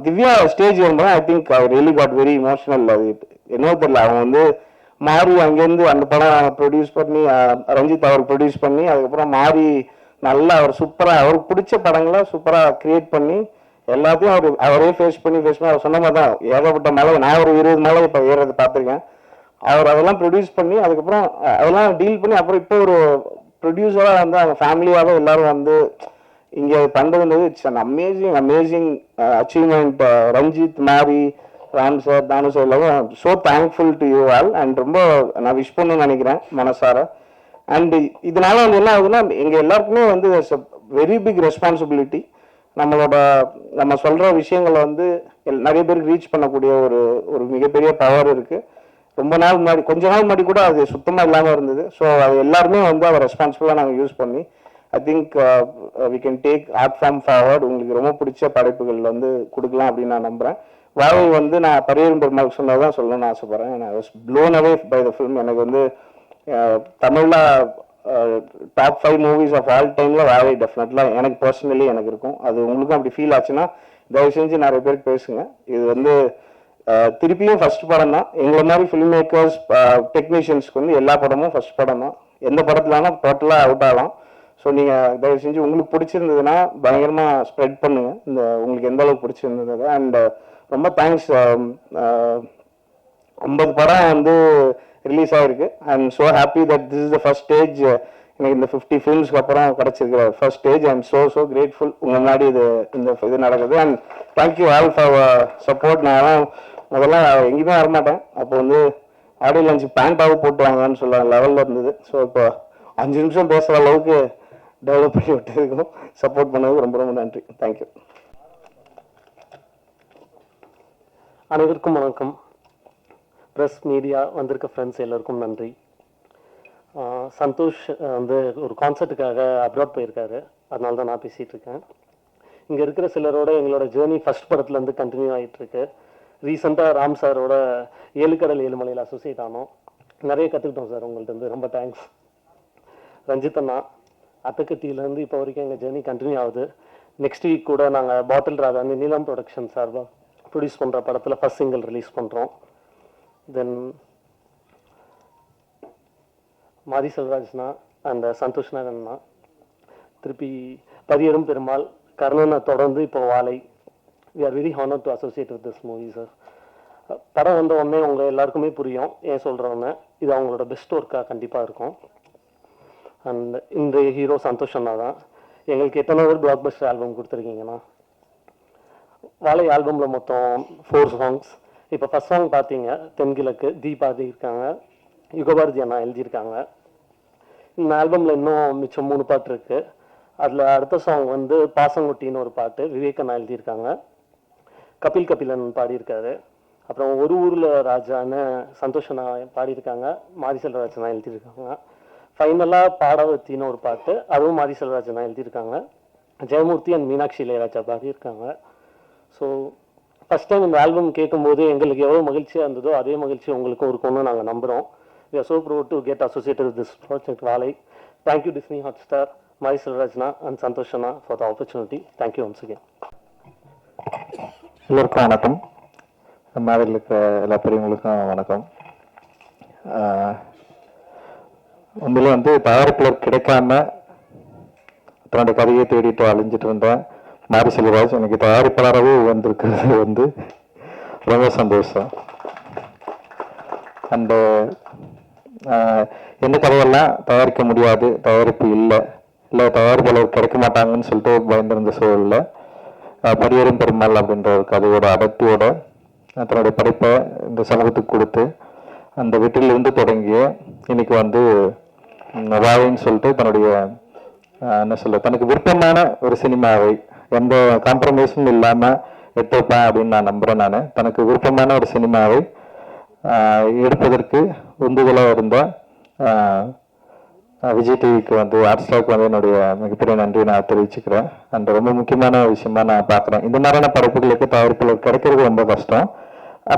திவ்யா ஸ்டேஜ் வரும்போது I think I really got very emotional. அது என்னவோ தெரியல, அவங்க வந்து மாறி அங்கேருந்து அந்த படம் ப்ரொடியூஸ் பண்ணி ரஞ்சித் அவர் ப்ரொடியூஸ் பண்ணி அதுக்கப்புறம் மாறி நல்லா அவர் சூப்பராக அவருக்கு பிடிச்ச படங்களை சூப்பராக கிரியேட் பண்ணி எல்லாத்தையும் அவரே ஃபேஸ் பண்ணி அவர் சொன்ன மாதிரி தான் ஏகப்பட்ட மலை, நான் ஒரு 20 மலை இப்போ ஏறது பார்த்துருக்கேன். அவர் அதெல்லாம் ப்ரொடியூஸ் பண்ணி அதுக்கப்புறம் அதெல்லாம் டீல் பண்ணி அப்புறம் இப்போ ஒரு ப்ரொடியூசராக வந்து அவங்க ஃபேமிலியாகவே எல்லாரும் வந்து இங்கே பண்ணுறதுன்றது it's an amazing achievement. Ranjith, Mari, Ram sir, Thanu sir எல்லாரும் so thankful to you all. And ரொம்ப நான் விஷ் பண்ணணும்னு நினைக்கிறேன் மனசார. அண்ட் இதனால வந்து என்ன ஆகுதுன்னா எங்கள் எல்லாருக்குமே வந்து வெரி பிக் ரெஸ்பான்சிபிலிட்டி. நம்ம சொல்கிற விஷயங்களை வந்து நிறைய பேருக்கு ரீச் பண்ணக்கூடிய ஒரு மிகப்பெரிய பவர் இருக்குது. ரொம்ப நாள் முன்னாடி கொஞ்ச நாள் முன்னாடி கூட அது சுத்தமாக இல்லாமல் இருந்தது. ஸோ அது எல்லாருமே வந்து அதை ரெஸ்பான்சிபிளாக நாங்கள் யூஸ் பண்ணி I think we can take off from forward. உங்களுக்கு ரொம்ப பிடிச்ச படைப்புகள் வந்து கொடுக்கலாம் அப்படின்னு நான் நம்புகிறேன். வாவை வந்து நான் பரியரும் பெருமாள் சொன்னதான் சொல்லணும்னு ஆசைப்பட்றேன். நான் was blown away by the film. எனக்கு வந்து தமிழில் டாப் 5 மூவிஸ் ஆஃப் ஆல் டைமில் வாவை டெஃபினெட்லாம் எனக்கு பர்சனலி எனக்கு இருக்கும். அது உங்களுக்கும் அப்படி ஃபீல் ஆச்சுன்னா தயவு செஞ்சு நிறைய பேருக்கு பேசுங்க. இது வந்து திருப்பியும் ஃபர்ஸ்ட் படம் தான். எங்களை மாதிரி ஃபிலிம் மேக்கர்ஸ் டெக்னீஷியன்ஸ்க்கு வந்து எல்லா படமும் ஃபர்ஸ்ட் படம் தான். எந்த படத்துலனா டோட்டலாக அவுட் ஆகலாம். ஸோ நீங்கள் தயவு செஞ்சு உங்களுக்கு பிடிச்சிருந்ததுன்னா பயங்கரமாக ஸ்ப்ரெட் பண்ணுங்கள் உங்களுக்கு எந்த அளவுக்கு பிடிச்சிருந்தது. அண்ட் ரொம்ப தேங்க்ஸ். 50 படம் வந்து ரிலீஸ் ஆகிருக்கு. I am so happy that this is the first stage. எனக்கு இந்த 50 ஃபிலிம்ஸ்க்கு அப்புறம் கிடச்சிருக்கிற first stage. I am so grateful உங்கள் முன்னாடி இது நடக்குது. And thank you all for support. நான் முதல்ல எங்கேயுமே வரமாட்டேன். அப்போ வந்து ஆடியோ லஞ்ச் பேண்டாக போட்டு வாங்கன்னு சொல்ல லெவலில் இருந்தது. ஸோ இப்போ 5 நிமிஷம் பேசுகிற அளவுக்கு டெவலப் பண்ணி விட்டதுக்கும் சப்போர்ட் பண்ணதுக்கு ரொம்ப ரொம்ப நன்றி. தேங்க்யூ. அனைவருக்கும் வணக்கம். ப்ரெஸ் மீடியா வந்திருக்க ஃப்ரெண்ட்ஸ் எல்லாருக்கும் நன்றி. சந்தோஷ் வந்து ஒரு கான்சர்ட்டுக்காக அப்ராட் போயிருக்காரு, அதனால தான் நான் பேசிகிட்டு இருக்கேன். இங்கே இருக்கிற சிலரோட எங்களோட ஜேர்னி ஃபர்ஸ்ட் படத்துலேருந்து கண்டினியூ ஆகிட்டுருக்கு. ரீசெண்டாக ராம் சாரோட 7 கடல் 7 மலையில் அசோசியேட் ஆனோம். நிறைய கற்றுக்கிட்டோம் சார் உங்கள்ட்ட இருந்து. ரொம்ப தேங்க்ஸ். ரஞ்சித் அண்ணா, அத்தக்கத்தியிலேருந்து இப்போ வரைக்கும் எங்கள் ஜேர்னி கண்டினியூ ஆகுது. நெக்ஸ்ட் வீக் கூட நாங்கள் பாட்டில் ராஜா நீலம் ப்ரொடக்ஷன் சார்பாக ப்ரொடியூஸ் பண்ணுற படத்தில் ஃபர்ஸ்ட் சிங்கிள் ரிலீஸ் பண்ணுறோம். தென் மாரி செல்வராஜ்னா அண்ட் சந்தோஷ் நாகண்ணா, திருப்பி பரியரும் பெருமாள், கர்ணனை தொடர்ந்து இப்போ Vaazhai. We are very honour to associate with this movie sir. படம் வந்த உடனே உங்கள் எல்லாருக்குமே புரியும் ஏன் சொல்கிறோன்னு. இது அவங்களோட பெஸ்ட் ஒர்க்காக கண்டிப்பாக இருக்கும். அண்ட் இந்த ஹீரோ சந்தோஷ் அண்ணா தான். எங்களுக்கு எத்தனை ஒரு பிளாக் பஸ்டர் ஆல்பம் கொடுத்துருக்கீங்கண்ணா. வாழை ஆல்பமில் மொத்தம் 4 சாங்ஸ். இப்போ ஃபர்ஸ்ட் சாங் பார்த்தீங்க தென்கிழக்கு, தீபாதி இருக்காங்க, யுகபாரதி அண்ணா எழுதியிருக்காங்க. இந்த ஆல்பமில் இன்னும் மிச்சம் 3 பாட்டு இருக்குது. அதில் அடுத்த சாங் வந்து பாசங்குட்டின்னு ஒரு பாட்டு விவேக் அண்ணா எழுதியிருக்காங்க, கபிலன் பாடியிருக்காரு. அப்புறம் ஒரு ஊரில் ராஜான்னு சந்தோஷ் அண்ணா பாடியிருக்காங்க, மாரி செல்வராஜ் அண்ணா எழுதியிருக்காங்க. ஃபைனலாக பாடவத்தின்னு ஒரு பாட்டு, அதுவும் மாரி செல்வராஜ் அண்ணா எழுதியிருக்காங்க. ஜெயமூர்த்தி அண்ட் மீனாட்சி இளையராஜா பாடியிருக்காங்க. ஸோ ஃபஸ்ட் டைம் இந்த ஆல்பம் கேட்கும்போது எங்களுக்கு எவ்வளோ மகிழ்ச்சியாக இருந்ததோ அதே மகிழ்ச்சி உங்களுக்கும் இருக்கும்னு நாங்கள் நம்புகிறோம். We are so proud to get associated with this project, Valai. Thank you, Disney Hotstar, Mari Selvarajna and Santosh Anna for the opportunity. Thank you once again. எல்லோருக்கும் வணக்கம். மேடையில் இருக்கிற எல்லா பெரியவங்களுக்கும் வணக்கம். உண்மையிலே வந்து தயாரிப்பாளர் கிடைக்காம தன்னோட கதையை தேடிட்டு அழிஞ்சிட்டு இருந்தேன் மாரி செல்வராஜ் எனக்கு தயாரிப்பாளராகவே வந்திருக்கிறது வந்து ரொம்ப சந்தோஷம். அண்டு எந்த கதையெல்லாம் தயாரிக்க முடியாது, தயாரிப்பு இல்லை தயாரிப்பாளர் கிடைக்க மாட்டாங்கன்னு சொல்லிட்டு பயந்திருந்த சூழலில் பரியரும் பெருமாள் அப்படின்ற ஒரு கதையோட அடர்த்தியோட தன்னுடைய படைப்பை இந்த சமூகத்துக்கு கொடுத்து அந்த வீட்டிலிருந்து தொடங்கிய இன்னைக்கு வந்து வாழைன்னு சொல்லிட்டு தன்னுடைய என்ன சொல்ல தனக்கு விருப்பமான ஒரு சினிமாவை எந்த காம்ப்ரமைஸும் இல்லாமல் எடுத்துப்பேன் அப்படின்னு நான் நம்புகிறேன். நான் தனக்கு விருப்பமான ஒரு சினிமாவை எடுப்பதற்கு உந்துதலாக இருந்த விஜய் டிவிக்கு வந்து ஹாட்ஸ்டாருக்கு வந்து என்னுடைய மிகப்பெரிய நன்றி நான் தெரிவிச்சுக்கிறேன். அந்த ரொம்ப முக்கியமான விஷயமா நான் பார்க்குறேன். இந்த மாதிரியான படைப்புகளுக்கு தயாரிப்புகள் கிடைக்கிறது ரொம்ப கஷ்டம்.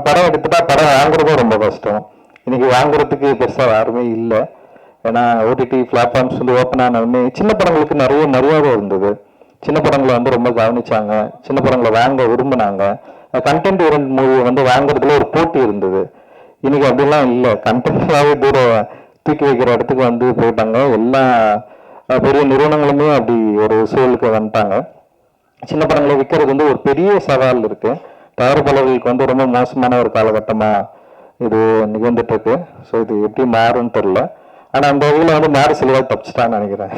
படம் எடுத்துட்டா படம் வாங்குறதும் ரொம்ப கஷ்டம். இன்னைக்கு வாங்குறதுக்கு பெருசாக யாருமே இல்லை. ஏன்னா ஓடிடி பிளாட்ஃபார்ம்ஸ் வந்து ஓப்பன் ஆனவுடனே சின்ன படங்களுக்கு நிறைய மரியாதை இருந்தது. சின்ன படங்களை வந்து ரொம்ப கவனிச்சாங்க, சின்ன படங்களை வாங்க விரும்பினாங்க. கண்டென்ட் ஓரியன்ட் மூவியை வந்து வாங்குறதுல ஒரு போட்டி இருந்தது. இன்னைக்கு அப்படிலாம் இல்லை. கண்டென்ட்டாகவே தூரம் தூக்கி வைக்கிற இடத்துக்கு வந்து போயிட்டாங்க. எல்லா பெரிய நிறுவனங்களுமே அப்படி ஒரு சூழலுக்கு வந்துட்டாங்க. சின்ன படங்களை விற்கிறது வந்து ஒரு பெரிய சவால் இருக்கு. தயாரிப்பாளர்களுக்கு வந்து ரொம்ப மோசமான ஒரு காலகட்டமாக இது நிகழ்ந்துட்டு இருக்கு. ஸோ இது எப்படி மாறும்னு தெரியல. ஆனால் அந்த வகையில் வந்து மாரி செல்வராஜ் தப்பிச்சிட்டான்னு நினைக்கிறேன்.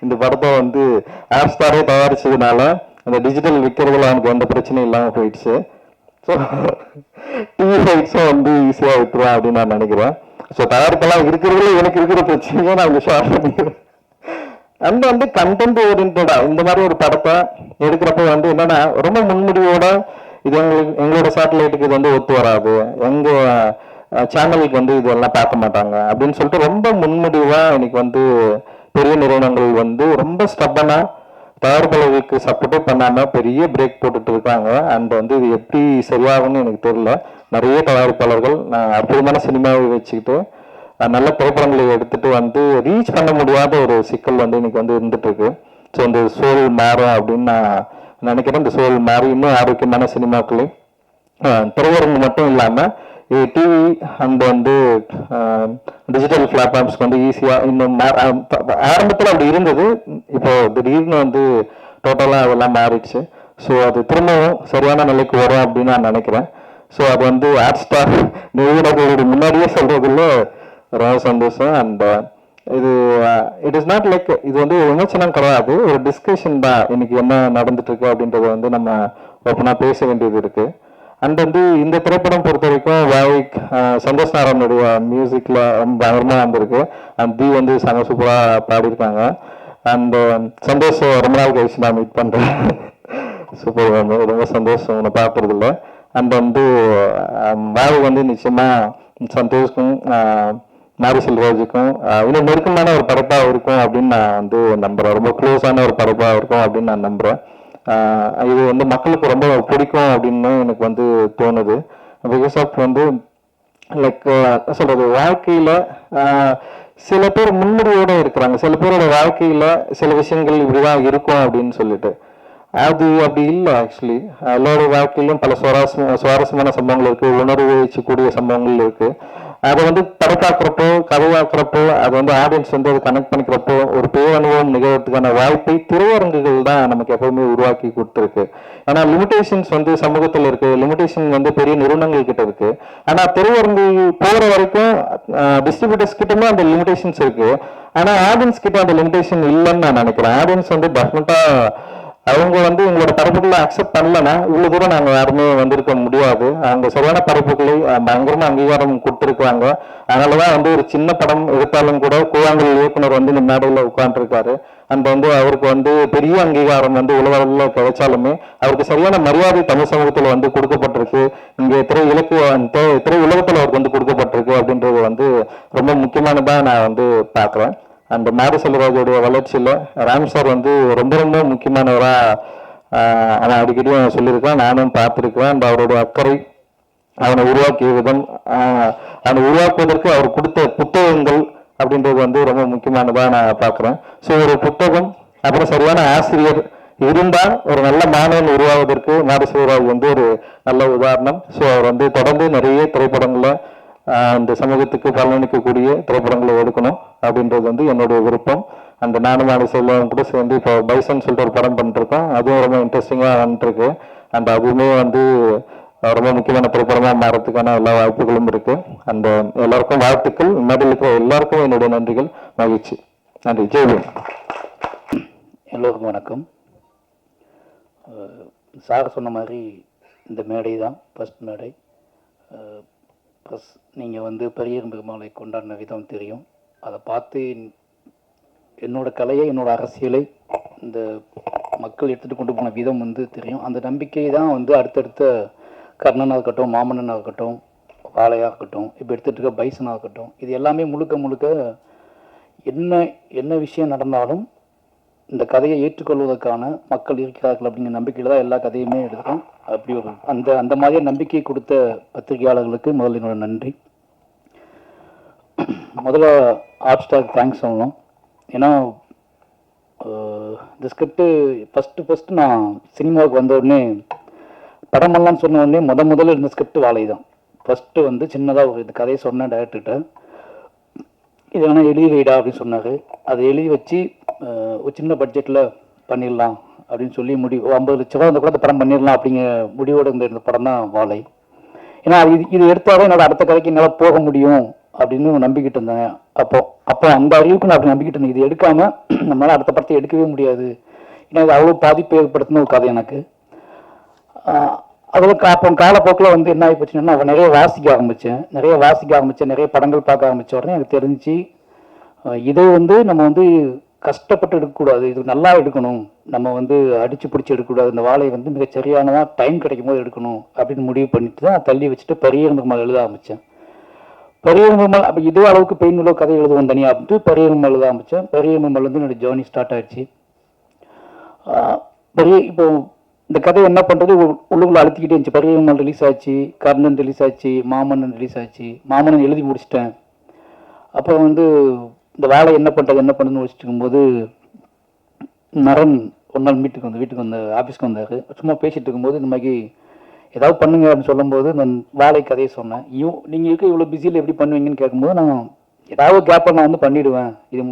இந்த படத்தை வந்து ஹாட்ஸ்டாரே தயாரிச்சதுனால அந்த டிஜிட்டல் விற்கிறதுல அவனுக்கு எந்த பிரச்சனையும் இல்லாமல் போயிடுச்சு. ஸோ டிவி ரைட்ஸும் வந்து ஈஸியாக விட்டுருவான் அப்படின்னு நான் நினைக்கிறேன். ஸோ தயாரிப்பெல்லாம் இருக்கிறதுல எனக்கு இருக்கிற பிரச்சனையும் நான் ஷேர் பண்ணிக்கிறேன். அண்ட் வந்து கண்டென்ட் ஓரியன்டா இந்த மாதிரி ஒரு படத்தை எடுக்கிறப்ப வந்து என்னன்னா ரொம்ப முன்முடிவோட இது எங்களோட சேட்டலைட்டுக்கு இது வந்து ஒத்து வராது, எங்க சேனலுக்கு வந்து இதெல்லாம் பார்க்க மாட்டாங்க அப்படின்னு சொல்லிட்டு ரொம்ப முன்முடிவா இன்னைக்கு வந்து பெரிய நிறுவனங்கள் வந்து ரொம்ப ஸ்டப்பனா தயாரிப்பாளர்களுக்கு சப்போர்ட்டே பண்ணாம பெரிய பிரேக் போட்டுட்டு இருக்காங்க. அண்ட் வந்து இது எப்படி சரியாகும்னு எனக்கு தெரியல. நிறைய தயாரிப்பாளர்கள் அற்புதமான சினிமாவை வச்சுக்கிட்டு நல்ல திரைப்படங்களை எடுத்துட்டு வந்து ரீச் பண்ண முடியாத ஒரு சிக்கல் வந்து இன்னைக்கு வந்து இருந்துட்டு இருக்கு. ஸோ இந்த சூழல் மாறும் அப்படின்னு நான் நினைக்கிறேன். இந்த சூழல் மாறி இன்னும் ஆரோக்கியமான சினிமாக்களை திரையரங்கு மட்டும் இல்லாமல் டிவி அண்ட் வந்து டிஜிட்டல் பிளாட்ஃபார்ம்ஸ்க்கு வந்து ஈஸியாக இன்னும் ஆரம்பத்தில் அப்படி இருந்தது. இப்போ திடீர்னு வந்து டோட்டலாக அதெல்லாம் மாறிடுச்சு. ஸோ அது திரும்பவும் சரியான நிலைக்கு வரும் அப்படின்னு நான் நினைக்கிறேன். ஸோ அது வந்து ஹாட்ஸ்டார் நிறுவனங்களுடைய முன்னாடியே சொல்றதுல ரொம்ப சந்தோஷம். அண்ட் இது இட் இஸ் நாட் லைக் இது வந்து விமர்சனம் கிடையாது, ஒரு டிஸ்கஷன் தான். இன்னைக்கு என்ன நடந்துட்டு இருக்கு அப்படின்றத வந்து நம்ம ஓப்பனாக பேச வேண்டியது இருக்கு. அண்ட் வந்து இந்த திரைப்படம் பொறுத்த வரைக்கும் வாய்க் சந்தோஷ் நாராயணுடைய மியூசிக்ல ரொம்ப பயங்கரமாக வந்திருக்கு. அண்ட் தி வந்து சங்க சூப்பராக பாடியிருக்காங்க. அண்ட் சந்தோஷ் ரொம்ப நாள் கழிச்சு நான் மீட் பண்ணுறேன். சூப்பர், ரொம்ப சந்தோஷம் உன்னை பார்க்கறதில்ல. அண்ட் வந்து வாய் வந்து நிச்சயமா சந்தோஷ்க்கும் மாரி செல்வராஜுக்கும் இன்னும் நெருக்கமான ஒரு படைப்பாக இருக்கும் அப்படின்னு நான் வந்து நம்புறேன். ரொம்ப க்ளோஸான ஒரு படைப்பாக இருக்கும் அப்படின்னு நான் நம்புறேன். இது வந்து மக்களுக்கு ரொம்ப பிடிக்கும் அப்படின்னு எனக்கு வந்து தோணுது. பிகாஸ் ஆஃப் வந்து லைக் சொல்றது வாழ்க்கையில சில பேர் முன்னுரிமையோட இருக்கிறாங்க, சில பேரோட வாழ்க்கையில சில விஷயங்கள் இப்படிதான் இருக்கும் அப்படின்னு சொல்லிட்டு. அது அப்படி இல்லை. ஆக்சுவலி எல்லாரோட வாழ்க்கையிலும் பல சுவாரஸ்யமான சம்பவங்கள் இருக்கு, உணர்வு வச்சக்கூடிய சம்பவங்கள் இருக்கு. அதை வந்து படத்தாக்குறப்போ கதையாக்குறப்போ அது வந்து ஆடியன்ஸ் வந்து அதை கனெக்ட் பண்ணிக்கிறப்போ ஒரு பேர் அனுபவம் நிகழ்றதுக்கான வாய்ப்பை திரையரங்குகள் தான் நமக்கு எப்பவுமே உருவாக்கி கொடுத்துருக்கு. ஆனா லிமிடேஷன்ஸ் வந்து சமூகத்தில் இருக்கு, லிமிடேஷன் வந்து பெரிய நிறுவனங்கள் கிட்ட இருக்கு. ஆனா திரையரங்கு போற வரைக்கும் டிஸ்ட்ரிபியூட்டர்ஸ் கிட்டமே அந்த லிமிடேஷன்ஸ் இருக்கு. ஆனா ஆடியன்ஸ் கிட்ட அந்த லிமிடேஷன் இல்லைன்னு நான் நினைக்கிறேன். ஆடியன்ஸ் வந்து டெஃபினட்டா அவங்க வந்து எங்களோட பரப்புகளை அக்செப்ட் பண்ணலன்னா இவ்வளவு தூரம் நாங்கள் யாருமே வந்திருக்க முடியாது. அவங்க சரியான பரப்புகளை பயங்கரமா அங்கீகாரம் கொடுத்துருக்காங்க. அதனாலதான் வந்து ஒரு சின்ன படம் எடுத்தாலும் கூட கூழாங்கல் இயக்குனர் வந்து இந்த மேடையில் உட்காந்துருக்காரு. அந்த வந்து அவருக்கு வந்து பெரிய அங்கீகாரம் வந்து உலகளவில் கிடைச்சாலுமே அவருக்கு சரியான மரியாதை தமிழ் சமூகத்தில் வந்து கொடுக்கப்பட்டிருக்கு. இங்கே திரை உலகத்தில் அவருக்கு வந்து கொடுக்கப்பட்டிருக்கு அப்படின்றது வந்து ரொம்ப முக்கியமானதா நான் வந்து பார்க்குறேன். அந்த மாரி செல்வராஜோடைய வளர்ச்சியில் ராம் சார் வந்து ரொம்ப ரொம்ப முக்கியமானவராக நான் அடிக்கடி சொல்லியிருக்கேன், நானும் பார்த்துருக்கேன். அந்த அவருடைய அக்கறை, அவனை உருவாக்கிய விதம், அவனை உருவாக்குவதற்கு அவர் கொடுத்த புத்தகங்கள் அப்படின்றது வந்து ரொம்ப முக்கியமானதாக நான் பார்க்குறேன். ஸோ ஒரு புத்தகம் அப்புறம் சரியான ஆசிரியர் இருந்தால் ஒரு நல்ல மாணவன் உருவாவதற்கு மாரி செல்வராஜ் வந்து ஒரு நல்ல உதாரணம். ஸோ அவர் வந்து தொடர்ந்து நிறைய திரைப்படங்களை இந்த சமூகத்துக்கு பலனளிக்கக்கூடிய திரைப்படங்களை எடுக்கணும் அப்படின்றது வந்து என்னுடைய விருப்பம். அந்த நானும் மாரி செல்வம் கூட சேர்ந்து இப்போ பைசன் சொல்லிட்டு ஒரு படம் பண்ணிருக்கோம். அதுவும் ரொம்ப இன்ட்ரெஸ்டிங்காக வந்துருக்கு. அந்த அதுவுமே வந்து ரொம்ப முக்கியமான திரைப்படமாக மாறத்துக்கான எல்லா வாய்ப்புகளும் இருக்கு. அந்த எல்லாருக்கும் வாழ்த்துக்கள். மேடையில் இருக்கிற எல்லாருக்கும் என்னுடைய நன்றிகள், மகிழ்ச்சி. நன்றி. ஜெய்வீன். எல்லோருக்கும் வணக்கம். சார் சொன்ன மாதிரி இந்த மேடை தான் ஃபர்ஸ்ட் மேடை. ப்ளஸ் நீங்கள் வந்து பெரியர் பெருமாளை கொண்டாடின விதம் தெரியும். அதை பார்த்து என்னோட கலையை, என்னோட அரசியலை இந்த மக்கள் எடுத்துகிட்டு கொண்டு போன விதம் வந்து தெரியும். அந்த நம்பிக்கை தான் வந்து அடுத்தடுத்த கர்ணனாக இருக்கட்டும், மாமன்னனாக இருக்கட்டும், வாழையாக இருக்கட்டும், இப்போ எடுத்துகிட்டு இருக்க பைசனாக இருக்கட்டும், இது எல்லாமே முழுக்க முழுக்க என்ன விஷயம் நடந்தாலும் இந்த கதையை ஏற்றுக்கொள்வதற்கான மக்கள் இருக்கிறார்கள் அப்படிங்கிற நம்பிக்கையில் தான் எல்லா கதையுமே எடுக்கிறோம். அப்படி ஒரு அந்த மாதிரியே நம்பிக்கை கொடுத்த பத்திரிகையாளர்களுக்கு முதல்ல என்னோட நன்றி. முதல்ல ஆர்ட் ஸ்டாருக்கு தேங்க்ஸ் சொல்லணும். ஏன்னா இந்த ஸ்கிரிப்டு ஃபஸ்ட்டு நான் சினிமாவுக்கு வந்த உடனே படமெல்லாம் சொன்ன உடனே முதல்ல இருந்த ஸ்கிரிப்ட் வாழை தான். ஃபஸ்ட்டு வந்து சின்னதாக ஒரு இந்த கதையை சொன்னேன் டைரக்டர்கிட்ட, இது வேணால் எழுதி வைடா அப்படின்னு சொன்னார். அதை எழுதி வச்சு ஒரு சின்ன பட்ஜெட்டில் பண்ணிடலாம் அப்படின்னு சொல்லி 50 லட்ச ரூபா அந்த கூட அந்த படம் பண்ணிடலாம் அப்படிங்கிற முடிவோடு இருந்த படம் தான் வாழை. ஏன்னா இது எடுத்தாலும் என்னோட அடுத்த கதைக்கு என்னால் போக முடியும் அப்படின்னு நம்பிக்கிட்டு இருந்தேன். அப்போ அந்த அறிவுக்கு நான் அப்படி நம்பிக்கிட்டு இருந்தேன். இது எடுக்காமல் நம்மளால் அடுத்த படத்தை எடுக்கவே முடியாது. ஏன்னா இது அவ்வளோ பாதிப்பு ஏற்படுத்தின ஒரு கதை எனக்கு. அதில் அப்போ காலப்போக்கில் வந்து என்ன ஆகி போச்சுன்னா நான் நிறைய வாசிக்க ஆரம்பித்தேன், நிறைய படங்கள் பார்க்க ஆரம்பித்த உடனே எனக்கு தெரிஞ்சு இதை வந்து நம்ம வந்து கஷ்டப்பட்டு எடுக்கக்கூடாது, இது நல்லா எடுக்கணும், நம்ம வந்து அடித்து பிடிச்சி எடுக்கக்கூடாது, இந்த வாழை வந்து மிக சரியானதாக டைம் கிடைக்கும் போது எடுக்கணும் அப்படின்னு முடிவு பண்ணிட்டு தான் தள்ளி வச்சுட்டு பெரியர் பெருமாள் எழுத ஆரம்பித்தேன். பெரியர் பெருமாள் அப்போ இதே அளவுக்கு பெயின்ல கதை எழுதுவோம் தனியாக அப்படின்ட்டு பெரியர் பெருமாள் எழுத ஆரம்பித்தேன். பெரியர் பெருமாள் வந்து என்னோடய ஜேர்னி ஸ்டார்ட் ஆகிடுச்சு. இப்போ இந்த கதை என்ன பண்ணுறது உள்ளுக்குள்ள அழுத்திக்கிட்டே இருந்துச்சு. பெரியர் பெருமாள் ரிலீஸ் ஆச்சு, கர்ணன் ரிலீஸ் ஆச்சு, மாமன்னன் ரிலீஸ் ஆச்சு. மாமன்னன் எழுதி முடிச்சிட்டேன். அப்போ வந்து இந்த வேலை என்ன பண்ணுறதுன்னு வச்சுட்டு இருக்கும்போது நரன் ஒரு நாள் வீட்டுக்கு வந்து ஆஃபீஸ்க்கு வந்தார். சும்மா பேசிகிட்டு இருக்கும்போது இந்த மாதிரி ஏதாவது பண்ணுங்க அப்படின்னு சொல்லும்போது நான் வேலை கதையை சொன்னேன். நீங்கள் இருக்க இவ்வளோ பிஸியில் எப்படி பண்ணுவீங்கன்னு கேட்கும்போது நான் ஏதாவது கேப்பை நான் வந்து பண்ணிவிடுவேன், இது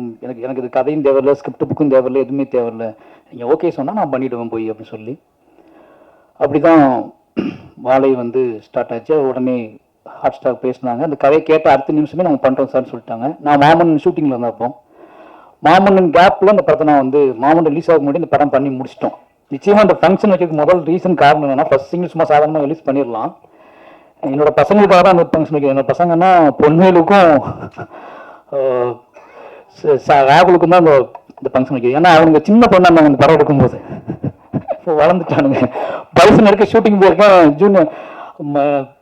எனக்கு இது கதையும் தேவையில்லை, ஸ்கிரிப்ட் புக்கும் தேவையில்லை, எதுவுமே தேவையில்லை, நீங்கள் ஓகே சொன்னால் நான் பண்ணிவிடுவேன் போய் அப்படின்னு சொல்லி அப்படி தான் வாழை வந்து ஸ்டார்ட் ஆச்சு. உடனே ஹாட் ஸ்டார் பேசினாங்க. அந்த கதையை கேட்ட அடுத்த நிமிஷமே நம்ம பண்ணுறோம் சார்னு சொல்லிட்டாங்க. நான் மாமன்னன் ஷூட்டிங்கில் இருந்தப்போ மாமன்னன் கேப்பில் அந்த படத்தை நான் வந்து மாமன்னன் ரிலீஸ் ஆக முன்னாடி இந்த படம் பண்ணி முடிச்சிட்டோம். நிச்சயமாக அந்த ஃபங்க்ஷன் வைக்கிறதுக்கு முதல் ரீசன் காரணம் என்னன்னா, ஃபர்ஸ்ட் சிங்கிள் சும்மா சாதாரணமாக ரிலீஸ் பண்ணிடலாம், என்னோட பசங்களுக்காக தான் அந்த ஃபங்க்ஷன் வைக்கிறேன். என்னோட பசங்கன்னா பொன்வேலுக்கும் ராகுலுக்கும் தான் இந்த ஃபங்க்ஷன் வைக்கிறேன். ஏன்னா அவங்க சின்ன பொண்ணா இருந்தாங்க அந்த படம் எடுக்கும்போது, இப்போ வளர்ந்துட்டானுங்க. பைசன் எடுக்க ஷூட்டிங் போயிருக்கேன், ஜூனியர்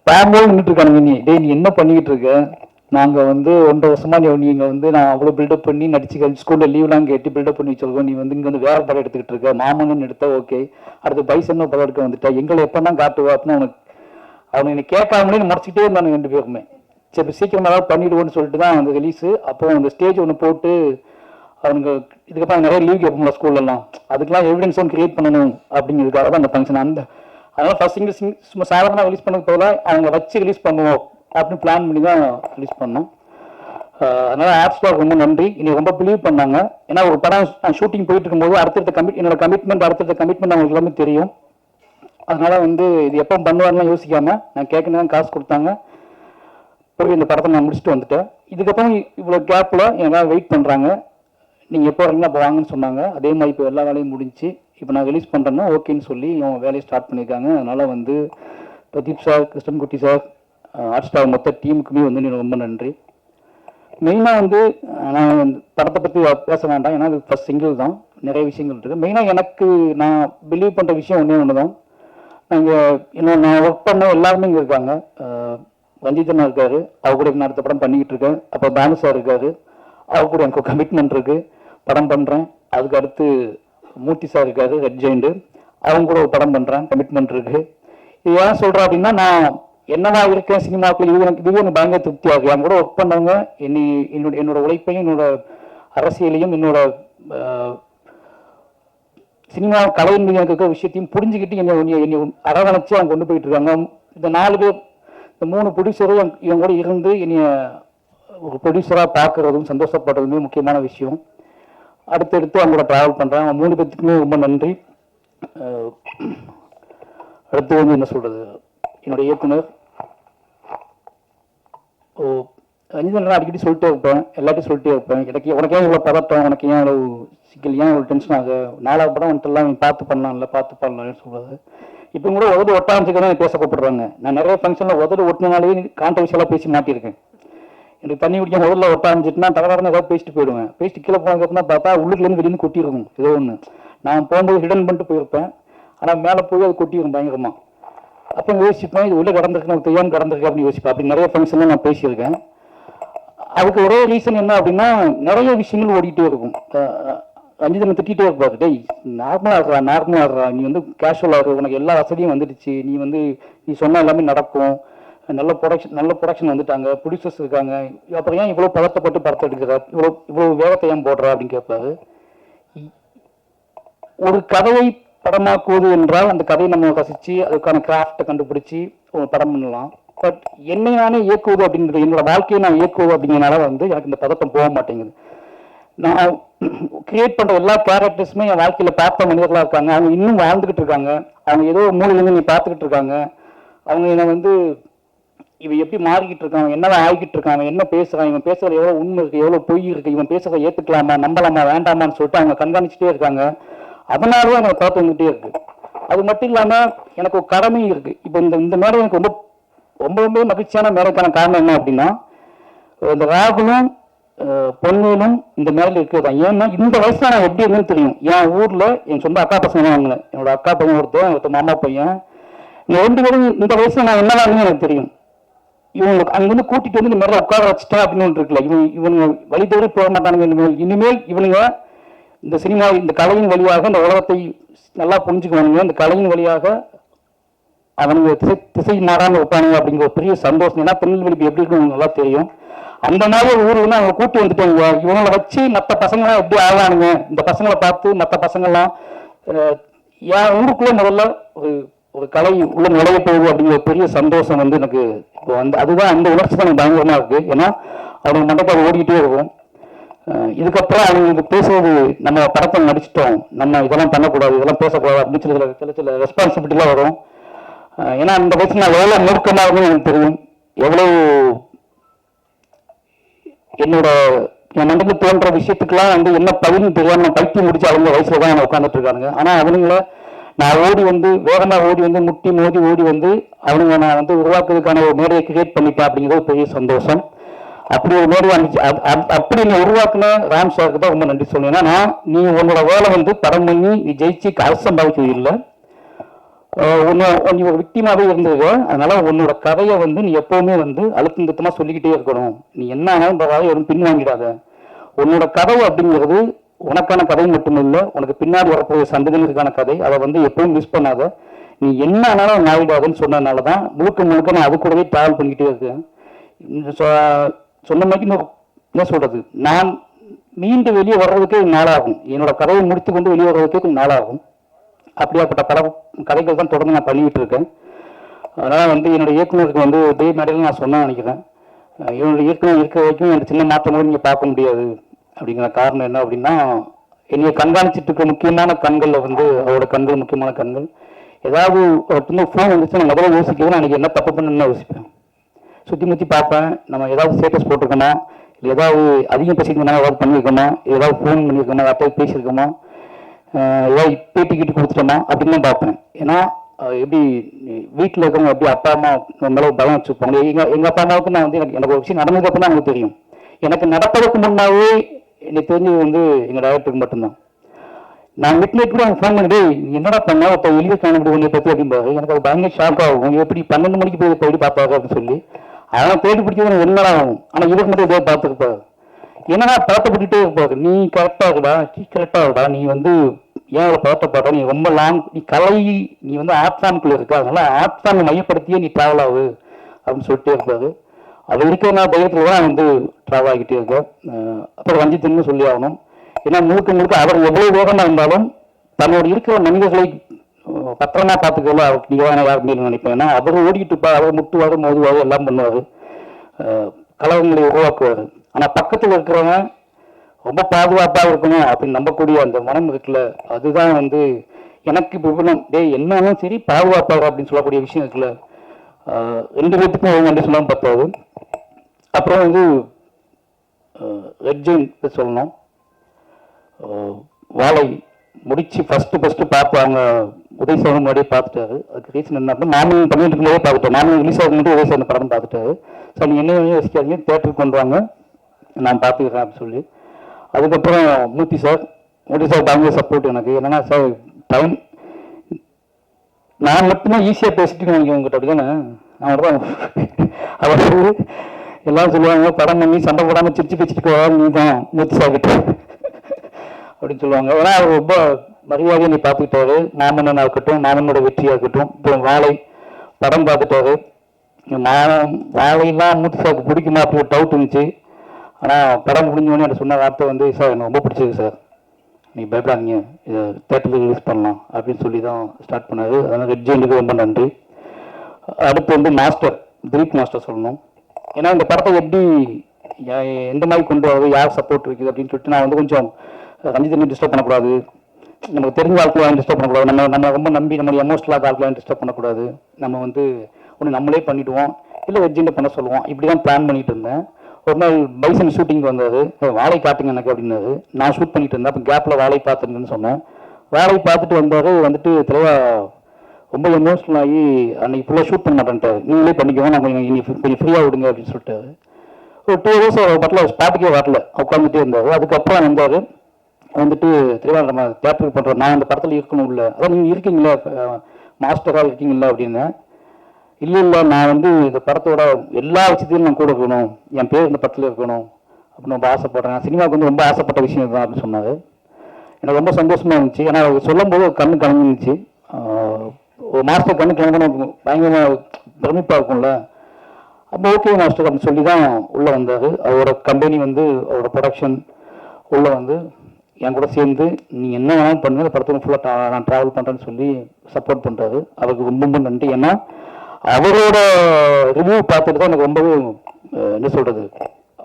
பேம்போல் நின்றுட்டு இருக்கானுங்க. நீ என்ன பண்ணிக்கிட்டு இருக்க, நாங்கள் வந்து 1.5 வருஷமா நீங்கள் வந்து நான் அவ்வளோ பில்டப் பண்ணி நடிச்சு ஸ்கூலில் லீவ்லாம் கேட்டு பில்டப் பண்ணி வச்சுருக்கோம், நீ வந்து இங்கே வந்து வேறு படம் எடுத்துக்கிட்டு இருக்க, மாமன்னு எடுத்தா ஓகே, அடுத்து பைசன் படம் எடுக்க வந்துட்டா, எங்களை எப்போ தான் காட்டுவா அப்படின்னு அவனுக்கு என்னை கேட்காமலே முறைச்சிக்கிட்டே இருந்தானுங்க 2 பேருமே. சரி சீக்கிரமாக ஏதாவது பண்ணிவிடுவோன்னு சொல்லிட்டு தான் அந்த ரிலீஸு. அப்போ அந்த ஸ்டேஜ் ஒன்று போட்டு அவனுங்க இதுக்கப்புறம் நிறைய லீவ் கேட்போம்ல ஸ்கூல்லலாம், அதுக்கெல்லாம் எவிடன்ஸும் கிரியேட் பண்ணணும் அப்படிங்கிறதுக்காக தான் அந்த ஃபங்க்ஷன். அதனால் ஃபர்ஸ்ட் சிங்கிள் சும்மா சாதாரணமாக ரிலீஸ் பண்ணது போல அவங்க வச்சு ரிலீஸ் பண்ணுவோம் அப்படின்னு பிளான் பண்ணி தான் ரிலீஸ் பண்ணோம். அதனால் ஆப்ஸ்டாக் ரொம்ப நன்றி. இன்னைக்கு ரொம்ப பிலீவ் பண்ணாங்க. ஏன்னா ஒரு படம் ஷூட்டிங் போயிட்டு இருக்கும்போது என்னோட கமிட்மெண்ட் அவங்களுக்கு எல்லாமே தெரியும். அதனால் இது எப்போ பண்ணுவாருன்னு யோசிக்காம நான் கேட்கணும் காசு கொடுத்தாங்க. போய் இந்த படத்தை நான் முடிச்சுட்டு வந்துட்டேன். இதுக்கப்புறம் இவ்வளோ கேப்பில் எங்களால் வெயிட் பண்ணுறாங்க. நீங்கள் எப்போ வரீங்களா அப்போ வாங்கன்னு சொன்னாங்க. அதே மாதிரி இப்போ எல்லா வேலையும் முடிஞ்சு இப்போ நான் ரிலீஸ் பண்ணுறேன்னா ஓகேன்னு சொல்லி அவங்க வேலையை ஸ்டார்ட் பண்ணியிருக்காங்க. அதனால் Pradeep sir, Krishnankutty sir, Hotstar மொத்த டீமுக்குமே எனக்கு ரொம்ப நன்றி. மெயினாக நான் படத்தை பற்றி பேச வேண்டாம், ஏன்னா அது ஃபஸ்ட் சிங்கிள் தான், நிறைய விஷயங்கள் இருக்குது. மெயினாக எனக்கு நான் பிலீவ் பண்ணுற விஷயம் ஒன்று தான். நான் ஒர்க் பண்ண எல்லாருமே இங்கே இருக்காங்க. ரஞ்சிதனா இருக்காரு, அவர் கூட நான் அடுத்த படம் பண்ணிக்கிட்டு இருக்கேன். அப்போ பானு சார் இருக்காரு, அவர் கூட எனக்கு கமிட்மெண்ட் இருக்குது, படம் பண்ணுறேன். அதுக்கு அடுத்து மூர்த்தி சார் இருக்காரு, ரெட் ஜெயிண்டு, அவங்க கூட ஒரு படம் பண்ணுறேன், கமிட்மெண்ட் இருக்குது. இது ஏன் சொல்கிறேன் அப்படின்னா, நான் என்னவா இருக்கேன் சினிமாவுக்குள்ள, இது எனக்கு பயங்கர திருப்தியாக இருக்குது. என் கூட ஒர்க் பண்ணவங்க என்னோட உழைப்பையும் என்னோட அரசியலையும் என்னோட சினிமா கலையின் மீது எனக்கு இருக்கிற விஷயத்தையும் புரிஞ்சுக்கிட்டு என்னை அரவணைச்சு அவங்க கொண்டு போயிட்டு இருக்காங்க. இந்த 4 பேர், இந்த 3 ப்ரொடியூசரும் இவங்க கூட இருந்து என்னைய ஒரு ப்ரொடியூசராக பார்க்குறதும் சந்தோஷப்படுறதுமே முக்கியமான விஷயம். அடுத்தடுத்து அவங்க கூட ட்ராவல் பண்ணுறேன். அவங்க 3 பேர்த்துக்குமே ரொம்ப நன்றி. அடுத்து என்ன சொல்கிறது, என்னோட இயக்குனர் ரஞ்சிதன் அடிக்கடி சொல்லிட்டே இருப்பேன், எல்லாத்தையும் சொல்லிட்டே இருப்பேன். உனக்கு ஏன் இவ்வளோ பதட்டம், உனக்கு ஏன் இவ்வளோ சிக்கல், ஏன் இவ்வளோ டென்ஷன் ஆக, 4வது படம் வந்துட்டுலாம் நீ பார்த்து பண்ணலாம்னு சொல்கிறது. இப்போ கூட உதடு ஒட்டாஞ்சுக்க தான் பேச கூப்பிடுறாங்க. நான் நிறைய ஃபங்க்ஷனில் உதடு ஒட்டினாலே கான்ட்ரவர்ஷியலாக பேசி மாட்டியிருக்கேன். எனக்கு தண்ணி குடிக்க முதல்ல ஒட்டாஞ்சிட்டுனா தகராறுன்னு ஏதாவது பேசிட்டு போயிடுவேன். பேசிட்டு கீழே போனதுக்கப்புறம் தான் பார்த்தா உள்ளுக்குலேருந்து வெளியிருந்து கொட்டியிருக்கும் ஏதோ ஒன்று. நான் போகும்போது ஹிடன் பண்ணிட்டு போயிருப்பேன், ஆனால் மேலே போய் அது கொட்டியிருக்கும் பயங்கரமாக. அப்போ யோசிப்பேன், இது உள்ளே கடந்திருக்கு, நமக்கு தெரியாமல் கடந்திருக்கு அப்படின்னு யோசிப்பேன். அப்படி நிறைய ஃபங்க்ஷன்லாம் நான் பேசியிருக்கேன். அதுக்கு ஒரே ரீசன் என்ன அப்படின்னா, நிறைய விஷயங்கள் ஓடிட்டே இருக்கும். ரஞ்சிதனை திட்டிகிட்டே இருப்பாரு, டேய் நார்மலாக ஆடுறா, நீ கேஷுவலாக இருக்கு, உனக்கு எல்லா வசதியும் வந்துடுச்சு, நீ சொன்ன எல்லாமே நடக்கும், நல்ல ப்ரொடக்ஷன் வந்துட்டாங்க, ப்ரொடியூசர்ஸ் இருக்காங்க, அப்புறம் ஏன் இவ்வளோ பதட்டப்பட்டு படத்தை எடுக்கிறா, இவ்வளோ வேகத்தை ஏன் போடுறா அப்படின்னு கேட்பாரு. ஒரு கதையை படமாக்குவது என்றால் அந்த கதையை நம்ம ரசித்து அதுக்கான கிராஃப்டை கண்டுபிடிச்சி ஒரு படம் பண்ணலாம். பட் என்னை நானே இயக்குவது அப்படிங்கிறது, என்னோட வாழ்க்கையை நான் இயக்குவது அப்படிங்கிறனால எனக்கு இந்த பதட்டம் போக மாட்டேங்குது. நான் கிரியேட் பண்ணுற எல்லா கேரக்டர்ஸுமே என் வாழ்க்கையில் பார்த்த மனிதர்களாக இருக்காங்க. அவங்க இன்னும் வாழ்ந்துக்கிட்டு இருக்காங்க. அவங்க ஏதோ மூலையிலேருந்து நீ பார்த்துக்கிட்டு இருக்காங்க. அவங்க என்னை இவன் எப்படி மாறிக்கிட்டு இருக்கான், என்னதான் ஆகிக்கிட்டு இருக்காங்க, என்ன பேசுகிறான், இவன் பேசுகிறது எவ்வளோ உண்மை இருக்குது, எவ்வளோ பொய் இருக்குது, இவன் பேசுகிறத ஏற்றுக்கலாமா, நம்பலாமா, வேண்டாமான்னு சொல்லிட்டு அவங்க கண்காணிச்சுட்டே இருக்காங்க. அதனால தான் எனக்கு பார்த்து வந்துகிட்டே இருக்குது. அது மட்டும் இல்லாமல் எனக்கு ஒரு கடமையும் இருக்குது. இப்போ இந்த மேடை எனக்கு ரொம்ப மகிழ்ச்சியான மேடைக்கான காரணம் என்ன அப்படின்னா, இந்த ராகுலும் பொண்ணுகளும் இந்த மேடையில் இருக்கிறது தான். ஏன்னா இந்த வயசுல நான் எப்படி இருந்தேன்னு தெரியும். என் ஊரில் என் சொந்த அக்கா பசங்க தான் வாங்கினேன். என்னோட அக்கா பையன் ஒருத்தர் மாமா பையன், இந்த 2 பேரும் இந்த வயசுல நான் என்னவா இருந்தேன்னு எனக்கு தெரியும். இவங்களுக்கு அங்கிருந்து கூட்டிட்டு இந்த மேலே உட்கார வச்சுட்டேன் அப்படின்னு ஒன்று இருக்குல்ல, இவங்க வழி தேடி போக மாட்டானுங்க. இனிமேல் இவனுங்க இந்த சினிமா, இந்த கலையின் வழியாக இந்த உலகத்தை நல்லா புரிஞ்சுக்குவானுங்க. இந்த கலையின் வழியாக அவனுங்க திசை மாறாமல் வைப்பானுங்க அப்படிங்கிற ஒரு பெரிய சந்தோஷம். ஏன்னா திருநெல்வேலி எப்படி இருக்குன்னு நல்லா தெரியும். அந்த மாதிரி ஊர் அவங்க கூட்டு வந்துட்டாங்க. இவங்களை வச்சு மற்ற பசங்களாம் எப்படி ஆகலானுங்க, இந்த பசங்களை பார்த்து மற்ற பசங்கள்லாம் என் ஊருக்குள்ளே முதல்ல ஒரு கலை உள்ள நுழைய போகுது அப்படிங்கிற ஒரு பெரிய சந்தோஷம் எனக்கு இப்போ அதுதான் அந்த உணர்ச்சி தான் எனக்கு பயங்கரமாக இருக்குது. ஏன்னா அவங்க மண்டபத்தை ஓடிக்கிட்டே இருக்கும். இதுக்கப்புறம் அவங்க பேசுறது, நம்ம படத்தை நடிச்சிட்டோம், நம்ம இதெல்லாம் பண்ணக்கூடாது, இதெல்லாம் பேசக்கூடாது அப்படின்னு சில ரெஸ்பான்சிபிலிட்டிலாம் வரும். ஏன்னா அந்த வயசு நான் எவ்வளோ மூர்க்கமாக இருக்குன்னு எனக்கு தெரியும். எவ்வளோ என் மண்டபத்தில் தோன்ற விஷயத்துக்கெல்லாம் என்ன பதிலும் தெரியாமல் நான் பைத்தியம் முடிச்சு அவங்க வயசுல தான் உட்காந்துட்டு இருக்காங்க. ஆனால் அவனுங்கள நான் வேகமாக ஓடி முட்டி மோதி அவனுங்க நான் உருவாக்குறதுக்கான ஒரு மேடையை கிரியேட் பண்ணிட்டேன் அப்படிங்கிறது பெரிய சந்தோஷம். அப்படி ஒரு மேடை அப்படி நீ உருவாக்குன ராம் சாருக்கு தான் ரொம்ப நன்றி சொல்லுவேன். ஏன்னா நீ உன்னோட வேலை படம் பண்ணி நீ ஜெயிச்சு காசு சம்பாதிக்கிறது இல்லை, நீ ஒரு விக்டிமாவே இருந்தது. அதனால உன்னோட கதையை நீ எப்பவுமே அழுத்தம் திருத்தமா சொல்லிக்கிட்டே இருக்கணும். நீ என்ன ஆனாலும் எதுவும் பின்வாங்கிடாத. உன்னோட கதை அப்படிங்கிறது உனக்கான கதை மட்டும் இல்லை, உனக்கு பின்னாடி வரப்போகிற சந்ததிகளுக்கான கதை. அதை எப்பவும் மிஸ் பண்ணாத. நீ என்ன ஆனாலும் நாவிடாதுன்னு சொன்னதுனால தான் முழுக்க நான் அது கூடவே டிராவல் பண்ணிக்கிட்டே இருக்கேன். சொன்ன மாதிரி என்ன சொல்கிறது, நான் மீண்டு வெளியே வர்றதுக்கே நாளாகும். என்னோட கதையை முடித்து கொண்டு வெளியே வர்றதுக்கே கொஞ்சம் நாளாகும். அப்படியாப்பட்ட பல கதைகள் தான் தொடர்ந்து நான் பண்ணிக்கிட்டு இருக்கேன். அதனால் என்னோட இயக்குநருக்கு இதே மேடையில் நான் சொன்ன நினைக்கிறேன், என்னோட இயக்குனர் இருக்கிற வரைக்கும் எனக்கு சின்ன மாற்றமோடு நீங்கள் பார்க்க முடியாது. அப்படிங்கிற காரணம் என்ன அப்படின்னா, என்னையை கண்காணிச்சிட்டு இருக்க முக்கியமான கண்களில் அவரோட கண்கள் முக்கியமான கண்கள். ஏதாவது ஒரு ஃபோன் வந்துச்சு நான் முதல்ல யோசிக்கிறது நான் என்ன தப்பு பண்ணுன்னு யோசிப்பேன். சுற்றி முற்றி பார்ப்பேன், நம்ம ஏதாவது ஸ்டேட்டஸ் போட்டிருக்கோமா, இல்லை ஏதாவது அதிகம் பேசிக்கணும்னா ஏதாவது பண்ணியிருக்கோமா, ஏதாவது ஃபோன் பண்ணியிருக்கோமா, யார்கிட்ட பேசியிருக்கோமா, ஏதாவது பேட்டி கிட்டி கொடுத்துட்டோமா அப்படின்னு தான் பார்ப்பேன். ஏன்னா எப்படி வீட்டில் இருக்கிறவங்க எப்படி அப்பா அம்மா மேலே பலம் வச்சுருப்பாங்க. எங்கள் அப்பா அம்மாவுக்கு நான் எனக்கு ஒரு விஷயம் நடந்ததுக்கு அப்புறம் தான் எனக்கு தெரியும். எனக்கு நடப்பதற்கு முன்னாவே என்னை தெரிஞ்சது எங்கள் டைரக்டருக்கு மட்டும்தான். நான் மிட்நைட் கூட ஃபோன் பண்ணிட்டு என்னடா பண்ணா ஒருத்தர் வெளியே காணப்படி உன்னை பற்றி அப்படிம்பாரு. எனக்கு அது பயங்கர ஷாக் ஆகும். எப்படி 12 மணிக்கு போய் தேடி பார்ப்பாரு அப்படின்னு சொல்லி அதெல்லாம் தேடி பிடிச்சது எனக்கு 1 நாள் ஆகும். ஆனால் இவருக்கு மட்டும் இதை பார்த்துருப்பாரு. என்னன்னா பழக்கப்பட்டுட்டே இருப்பாரு, நீ கரெக்டாக இருக்குடா, நீ கரெக்டாக இருக்குடா, நீ ஏன் அவளை பழட்டப்பாட்டா, நீ ரொம்ப லாங், நீ கலை, நீ ஆப்சானுக்குள்ளே இருக்க, அதனால ஆப்சானை மையப்படுத்தியே நீ ட்ராவல் ஆகு அப்படின்னு சொல்லிட்டே இருப்பாரு. அது இருக்கிற நான் தைரியத்தில் தான் ட்ராவல் ஆகிட்டே இருக்கேன். அப்புறம் ரஞ்சித்னு சொல்லி ஆகணும். ஏன்னா முழுக்க முழுக்க அவர் எவ்வளவு வேகமாக இருந்தாலும் தன்னோட இருக்கிற மனிதர்களை பத்திரமா பார்த்துக்கலாம் அவருக்கு நிகழான யாருமே நினைப்பேன். ஏன்னா அவர் ஓடிக்கிட்டு இருப்பார், அவர் முட்டுவார், மோதுவார், எல்லாம் பண்ணுவார், கலவங்களை உருவாக்குவார். ஆனால் பக்கத்தில் இருக்கிறவங்க ரொம்ப பாதுகாப்பாக இருக்கணும் அப்படின்னு நம்பக்கூடிய அந்த மனம் இருக்குல்ல, அதுதான் எனக்கு இப்போ என்னன்னா சரி பாதுகாப்பாக அப்படின்னு சொல்லக்கூடிய விஷயம் இருக்குல்ல, 2 பேர்த்துக்கும் நன்றி சொல்லாமல் பார்த்தாது. அப்புறம் ரெட் ஜெயின் சொல்லணும். வாழை முடிச்சு ஃபஸ்ட்டு பார்ப்பாங்க உதயசேகரன் முன்னாடியே பார்த்துட்டாரு. அதுக்கு ரீசன் என்ன அப்படின்னா, மாமன் பண்ணிட்டு இருக்கும்போதே பார்த்துட்டேன். மாமன் ரிலீஸ் ஆகும் மட்டும் உதயசேகரன் படம் பார்த்துட்டாரு. ஸோ நீங்கள் என்ன யோசிக்காதீங்க, தேட்டருக்கு கொண்டு வாங்க, நான் பார்த்துக்கிறேன் அப்படின்னு சொல்லி. அதுக்கப்புறம் மூர்த்தி சார் பயங்கர சப்போர்ட் எனக்கு. என்னன்னா சார் டைம் நான் மட்டும்தான் ஈஸியாக பேசிட்டு நினைக்கிறேன் உங்ககிட்ட, அப்படி தானே? அவர் தான் அவர் எல்லாம் சொல்லுவாங்க, படம் பண்ணி சண்டை போடாமல் சிரிச்சு பேசிட்டு போவார் நீ தான் மூர்த்தி சார் கிட்ட அப்படின்னு சொல்லுவாங்க. ஏன்னா அவர் ரொம்ப மரியாதையை நீ பார்த்துக்கிட்டாரு. மாமன்னனாக இருக்கட்டும், மாமனோட வெற்றியாக இருக்கட்டும். இப்போ வாழை படம் பார்த்துட்டாரு. வாழையெல்லாம் மூர்த்தி சாருக்கு பிடிக்குமா அப்படி ஒரு டவுட் இருந்துச்சு. ஆனால் படம் முடிஞ்சோடனே எனக்கு சொன்ன வார்த்தை சார் எனக்கு ரொம்ப பிடிச்சிருக்கு சார், நீ பயப்படாதீங்க, இதை தேட்டருக்கு ரிலீஸ் பண்ணலாம் அப்படின்னு சொல்லி தான் ஸ்டார்ட் பண்ணாரு. அதனால் ரெட் ஜெயினுக்கு ரொம்ப நன்றி. அடுத்து மாஸ்டர் திலீப் மாஸ்டர் சொல்லணும். ஏன்னா இந்த படத்தை எப்படி எந்த மாதிரி கொண்டு வரது, யார் சப்போர்ட் இருக்குது அப்படின்னு சொல்லிட்டு நான் கொஞ்சம் ரஞ்சிதனை டிஸ்டர்ப் பண்ணக்கூடாது, நமக்கு தெரிஞ்ச ஆட்களாக டிஸ்டர்ப் பண்ணக்கூடாது, நம்ம ரொம்ப நம்பி நம்ம எமோஷனலாக ஆட்களாக டிஸ்டர்ப் பண்ணக்கூடாது, நம்ம ஒன்று நம்மளே பண்ணிவிடுவோம், இல்லை வெஜ்ஜெண்டை பண்ண சொல்லுவோம், இப்படி தான் பிளான் பண்ணிட்டு இருந்தேன். ஒரு நாள் பைசன் ஷூட்டிங் வந்தார், வாழை காட்டுங்க எனக்கு அப்படின்னாரு. நான் ஷூட் பண்ணிட்டு இருந்தேன். அப்போ கேப்பில் வாழை பார்த்துருங்கன்னு சொன்னேன். வாழை பார்த்துட்டு வந்தார். தலைவா ரொம்ப எமோஷனல் ஆகி அன்னைக்கு ஃபுல்லாக ஷூட் பண்ண மாட்டேன்ட்டார். நீங்களே பண்ணிக்கோங்க, நான் கொஞ்சம் ஃப்ரீயாக விடுங்க அப்படின்னு சொல்லிட்டாரு. ஒரு 2 days பட்டில் ஸ்பாட்டுக்கே வரல, உட்காந்துட்டே இருந்தார். அதுக்கப்புறம் வந்தார். தலைவா நம்ம தேட்டருக்கு பண்ணுறோம், நான் அந்த படத்தில் இருக்கணும் இல்லை, அதான் நீங்கள் இருக்கீங்களா மாஸ்டராக இருக்கீங்களா அப்படின்னு. இல்லை நான் இந்த படத்தோட எல்லா விஷயத்தையும் நான் கூட இருக்கணும், என் பேர் இந்த படத்தில் இருக்கணும் அப்படின்னு ரொம்ப ஆசைப்படுறேன். சினிமாவுக்கு ரொம்ப ஆசைப்பட்ட விஷயம் தான் அப்படின்னு சொன்னார். எனக்கு ரொம்ப சந்தோஷமாக இருந்துச்சு. ஏன்னா அவர் சொல்லும் போது கண்ணு கலந்துருந்துச்சு. ஒரு மாஸ்டர் கண்ணு கலந்து பயங்கரமாக பிரமிப்பாக இருக்கும்ல. அப்போ ஓகே மாஸ்டர் அப்படின்னு சொல்லி தான் உள்ளே வந்தார். அவரோட கம்பெனி அவரோட ப்ரொடக்ஷன் உள்ளே என் கூட சேர்ந்து நீ என்ன வேணாலும் பண்ணுங்க, இந்த படத்தை ஃபுல்லாக நான் ட்ராவல் பண்ணுறேன்னு சொல்லி சப்போர்ட் பண்ணுறாரு. அவருக்கு ரொம்ப ரொம்ப நன்றி. ஏன்னா அவரோட ரிவ்யூ பார்த்துட்டு தான் எனக்கு ரொம்பவே என்ன சொல்கிறது,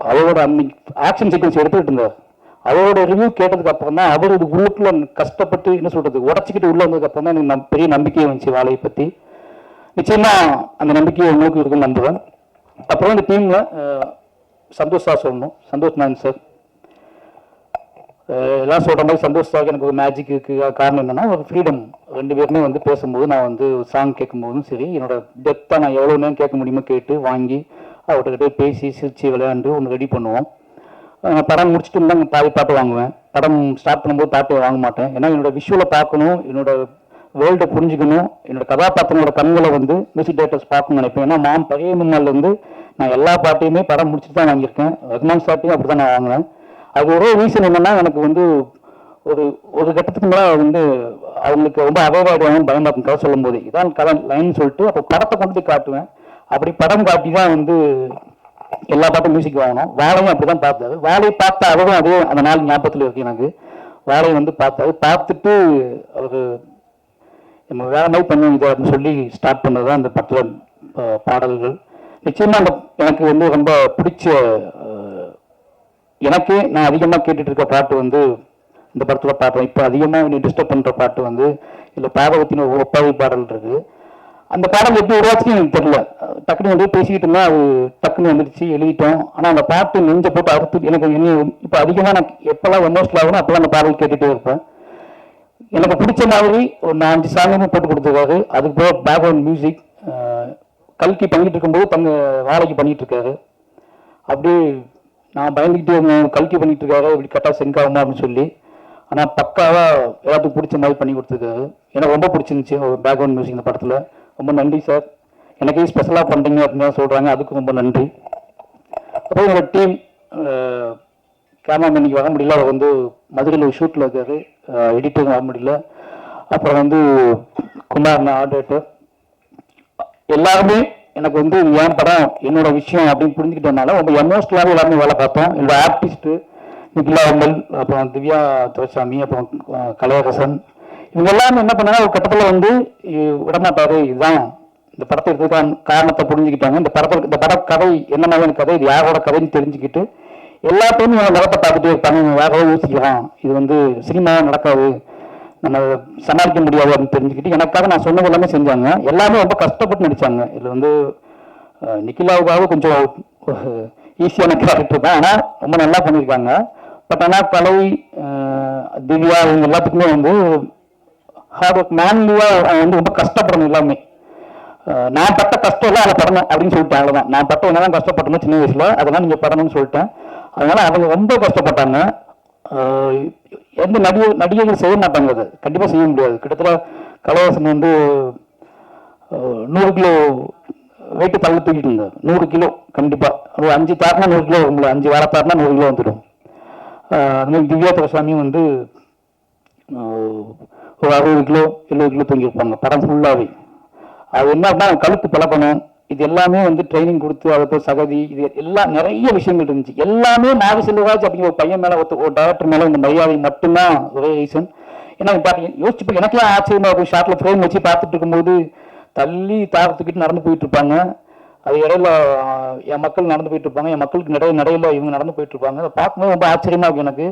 அவரோட அந்த ஆக்ஷன் சீக்வன்ஸ் எடுத்துக்கிட்டு இருந்தார். அவரோட ரிவ்யூ கேட்டதுக்கு அப்புறம் தான் அவர் இது உள்ளுக்குள்ள கஷ்டப்பட்டு என்ன சொல்கிறது உடச்சிக்கிட்டு உள்ளே வந்ததுக்கு அப்புறம் தான் எனக்கு பெரிய நம்பிக்கையை வந்துச்சு வாழையை பற்றி. நிச்சயமாக அந்த நம்பிக்கையை உங்களுக்கு இருக்குன்னு நம்புவேன். அப்புறம் இந்த டீமில் சந்தோஷ் சார் சொல்லணும். சந்தோஷ் மேன் சார் எல்லாம் சொல்கிற மாதிரி சந்தோஷ் சார் எனக்கு ஒரு மேஜிக் இருக்குது. காரணம் என்னென்னா ஒரு ஃப்ரீடம். 2 பேருமே பேசும்போது நான் சாங் கேட்கும்போதும் சரி, என்னோட டெப்த்தாக நான் எவ்வளோ நேரம் கேட்க முடியுமோ கேட்டு வாங்கி அவர்கிட்ட பேசி சிரித்து விளையாண்டு ஒன்று ரெடி பண்ணுவோம். படம் முடிச்சுட்டு இருந்தால் பாதி பாட்டு வாங்குவேன். படம் ஸ்டார்ட் பண்ணும்போது பாட்டு வாங்க மாட்டேன். ஏன்னா என்னோட விஷுவலை பார்க்கணும், என்னோட வேர்ல்டை புரிஞ்சுக்கணும், என்னோட கதாபாத்திரங்களோட கண்களை மியூசிக் டைரக்டர்ஸ் பார்க்கணும்னு நினைப்பேன். ஏன்னா பழைய முன்னாள்லேருந்து நான் எல்லா பாட்டையுமே படம் முடிச்சுட்டு தான் வாங்கியிருக்கேன். ரஹ்மான் சார்ட்டையும் அப்படி தான் நான் வாங்கினேன். அது ஒரே ரீசன் என்னன்னா, எனக்கு ஒரு கட்டத்துக்கு மேலே அவங்களுக்கு ரொம்ப அவைவாடுவாங்க பயமா இருக்கும் கதை சொல்லும் போது. இதான் கதை லைன் சொல்லிட்டு அப்போ படத்தை கொண்டு போய் காட்டுவேன். அப்படி படம் காட்டி தான் எல்லா பாட்டும் மியூசிக் வாங்கணும். வேலையும் அப்படிதான் பார்த்தாரு. வேலையை பார்த்த அவரும் அதே அந்த நாள் ஞாபகத்தில் இருக்கு எனக்கு. வேலையை வந்து பார்த்தாரு. பார்த்துட்டு அவரு நம்ம வேற மாதிரி பண்ணுவோம் இதை அப்படின்னு சொல்லி ஸ்டார்ட் பண்ணது தான் அந்த படத்தில் பாடல்கள். நிச்சயமா அந்த எனக்கு வந்து ரொம்ப பிடிச்ச எனக்கு நான் அதிகமாக கேட்டுட்டு இருக்க பாட்டு வந்து இந்த படத்தில் பாடுறேன். இப்போ அதிகமாக டிஸ்டர்ப் பண்ணுற பாட்டு வந்து இல்லை பாடகத்தின் ஒப்பாவை பாடல் இருக்கு. அந்த பாடல் எப்படி உருவாச்சுன்னு எனக்கு தெரியல. டக்குனு வந்து பேசிக்கிட்டு இருந்தா அது டக்குன்னு வந்துடுச்சு, எழுதிட்டோம். ஆனால் அந்த பாட்டு நெஞ்ச போட்டு அறுத்து எனக்கு என்ன இப்போ அதிகமாக நான் எப்போல்லாம் எமோஷனல் ஆகணும் அப்போல்லாம் அந்த பாடல் கேட்டுகிட்டே இருப்பேன். எனக்கு பிடிச்ச மாதிரி ஒரு 4-5 சாங்குமே போட்டு கொடுத்துருக்காரு. அதுக்கு போக பேக்ரவுண்ட் மியூசிக் கல்கி பண்ணிட்டு இருக்கும்போது வேலைக்கு பண்ணிட்டு இருக்காரு. அப்படியே நான் பயந்துக்கிட்டே இருந்தேன், கல்கி பண்ணிட்டு இருக்காரு இப்படி கரெக்டாக செங்காகுமா அப்படின்னு சொல்லி. ஆனால் பக்காவாக எல்லாத்துக்கும் பிடிச்ச மாதிரி பண்ணி கொடுத்துருக்காரு. எனக்கு ரொம்ப பிடிச்சிருந்துச்சு ஒரு பேக்ரவுண்ட் மியூசிக் இந்த படத்தில். ரொம்ப நன்றி சார். எனக்கே ஸ்பெஷலாக பண்ணுறீங்க அப்படின்னு தான் சொல்கிறாங்க, அதுக்கு ரொம்ப நன்றி. அப்புறம் என்னோட டீம் கேமராமேன் இன்னைக்கு வர முடியல, அவர் வந்து மதுரையில் ஒரு ஷூட்டில் இருக்காரு, எடிட்டரும் வர முடியல. அப்புறம் வந்து குமார் ஆர்டேட்டர் எல்லாருமே எனக்கு வந்து என் படம் என்னோட விஷயம் அப்படின்னு புரிஞ்சுக்கிட்டதுனால ரொம்ப எமோஷனலாகவே எல்லாருமே வேலை பார்த்தோம். என்னோட ஆர்டிஸ்ட்டு நிகிலா அம்பல், அப்புறம் திவ்யா துரைசாமி, அப்புறம் கலையரசன், இவங்க எல்லாமே என்ன பண்ணாங்க ஒரு கட்டத்தில் வந்து விடமாட்டாரு, இதுதான் இந்த படத்தை எடுத்துக்கான காரணத்தை புரிஞ்சுக்கிட்டாங்க. இந்த பட கதை என்ன மாதிரியான கதை, இது யாரோட கதைன்னு தெரிஞ்சுக்கிட்டு எல்லாத்தையும் நிலத்தை பார்த்துட்டே இருப்பாங்க. வேறவே யோசிக்கலாம், இது வந்து சினிமா நடக்காது, நம்ம சமாளிக்க முடியாது அப்படின்னு தெரிஞ்சுக்கிட்டு எனக்காக நான் சொன்னது எல்லாமே செஞ்சாங்க. எல்லாமே ரொம்ப கஷ்டப்பட்டு நடிச்சாங்க. இதில் வந்து நிக்கிலாவுக்காக கொஞ்சம் ஈஸியான கேரக்டர் தான், ஆனால் ரொம்ப நல்லா பண்ணியிருக்காங்க. பட் ஆனால் கலை, திவ்யா இவங்க எல்லாத்துக்குமே வந்து ஹார்ட் ஒர்க் மேன்லியாக வந்து ரொம்ப கஷ்டப்படணும் எல்லாமே. நான் பட்ட கஷ்டம் எல்லாம் அதை படணும் அப்படின்னு சொல்லிட்டேன். அவ்வளோதான், நான் பட்ட என்னதான் கஷ்டப்பட்டணும் சின்ன வயசில், அதெல்லாம் நீங்கள் படணும்னு சொல்லிட்டேன். அதனால அவங்க ரொம்ப கஷ்டப்பட்டாங்க. எந்த நடிகர்கள் செய்ய மாட்டாங்க, அதை கண்டிப்பாக செய்ய முடியாது. கிட்டத்தட்ட கலைவாசன் வந்து 100 கிலோ வெயிட்டு தள்ள தூக்கிட்டு இருந்தார். 100 கிலோ கண்டிப்பாக, ஒரு 5 தாருனா 100 கிலோ வரும்ல, 5 வார தாருனா 100 கிலோ வந்துடும். அது மாதிரி திவ்யா துரைசாமியும் வந்து ஒரு 60 கிலோ 70 கிலோ தூங்கியிருப்பாங்க படம் ஃபுல்லாகவே. அது என்ன கழுத்து பழக்கணும், இது எல்லாமே வந்து ட்ரைனிங் கொடுத்து அதை போய் சகதி, இது எல்லாம் நிறைய விஷயங்கள் இருந்துச்சு. எல்லாமே நாக செல்வராஜ் அப்படிங்கிற ஒரு பையன் மேலே ஒரு டைரக்டர் மேலே இந்த மரியாதை மட்டும்தான் ஒரே ரீசன். ஏன்னா பார்த்தீங்க யோசிச்சு எனக்கெல்லாம் ஆச்சரியமா இருக்கும். ஷார்ட்ல ஃப்ரேம் வச்சு பார்த்துட்டு இருக்கும்போது தள்ளி தாரத்துக்கிட்டு நடந்து போயிட்டு இருப்பாங்க. அது இடையில என் மக்கள் நடந்து போயிட்டு இருப்பாங்க, என் மக்களுக்கு நடையில இவங்க நடந்து போயிட்டு இருப்பாங்க. அதை பார்க்கும்போது ரொம்ப ஆச்சரியமா இருக்கும். எனக்கு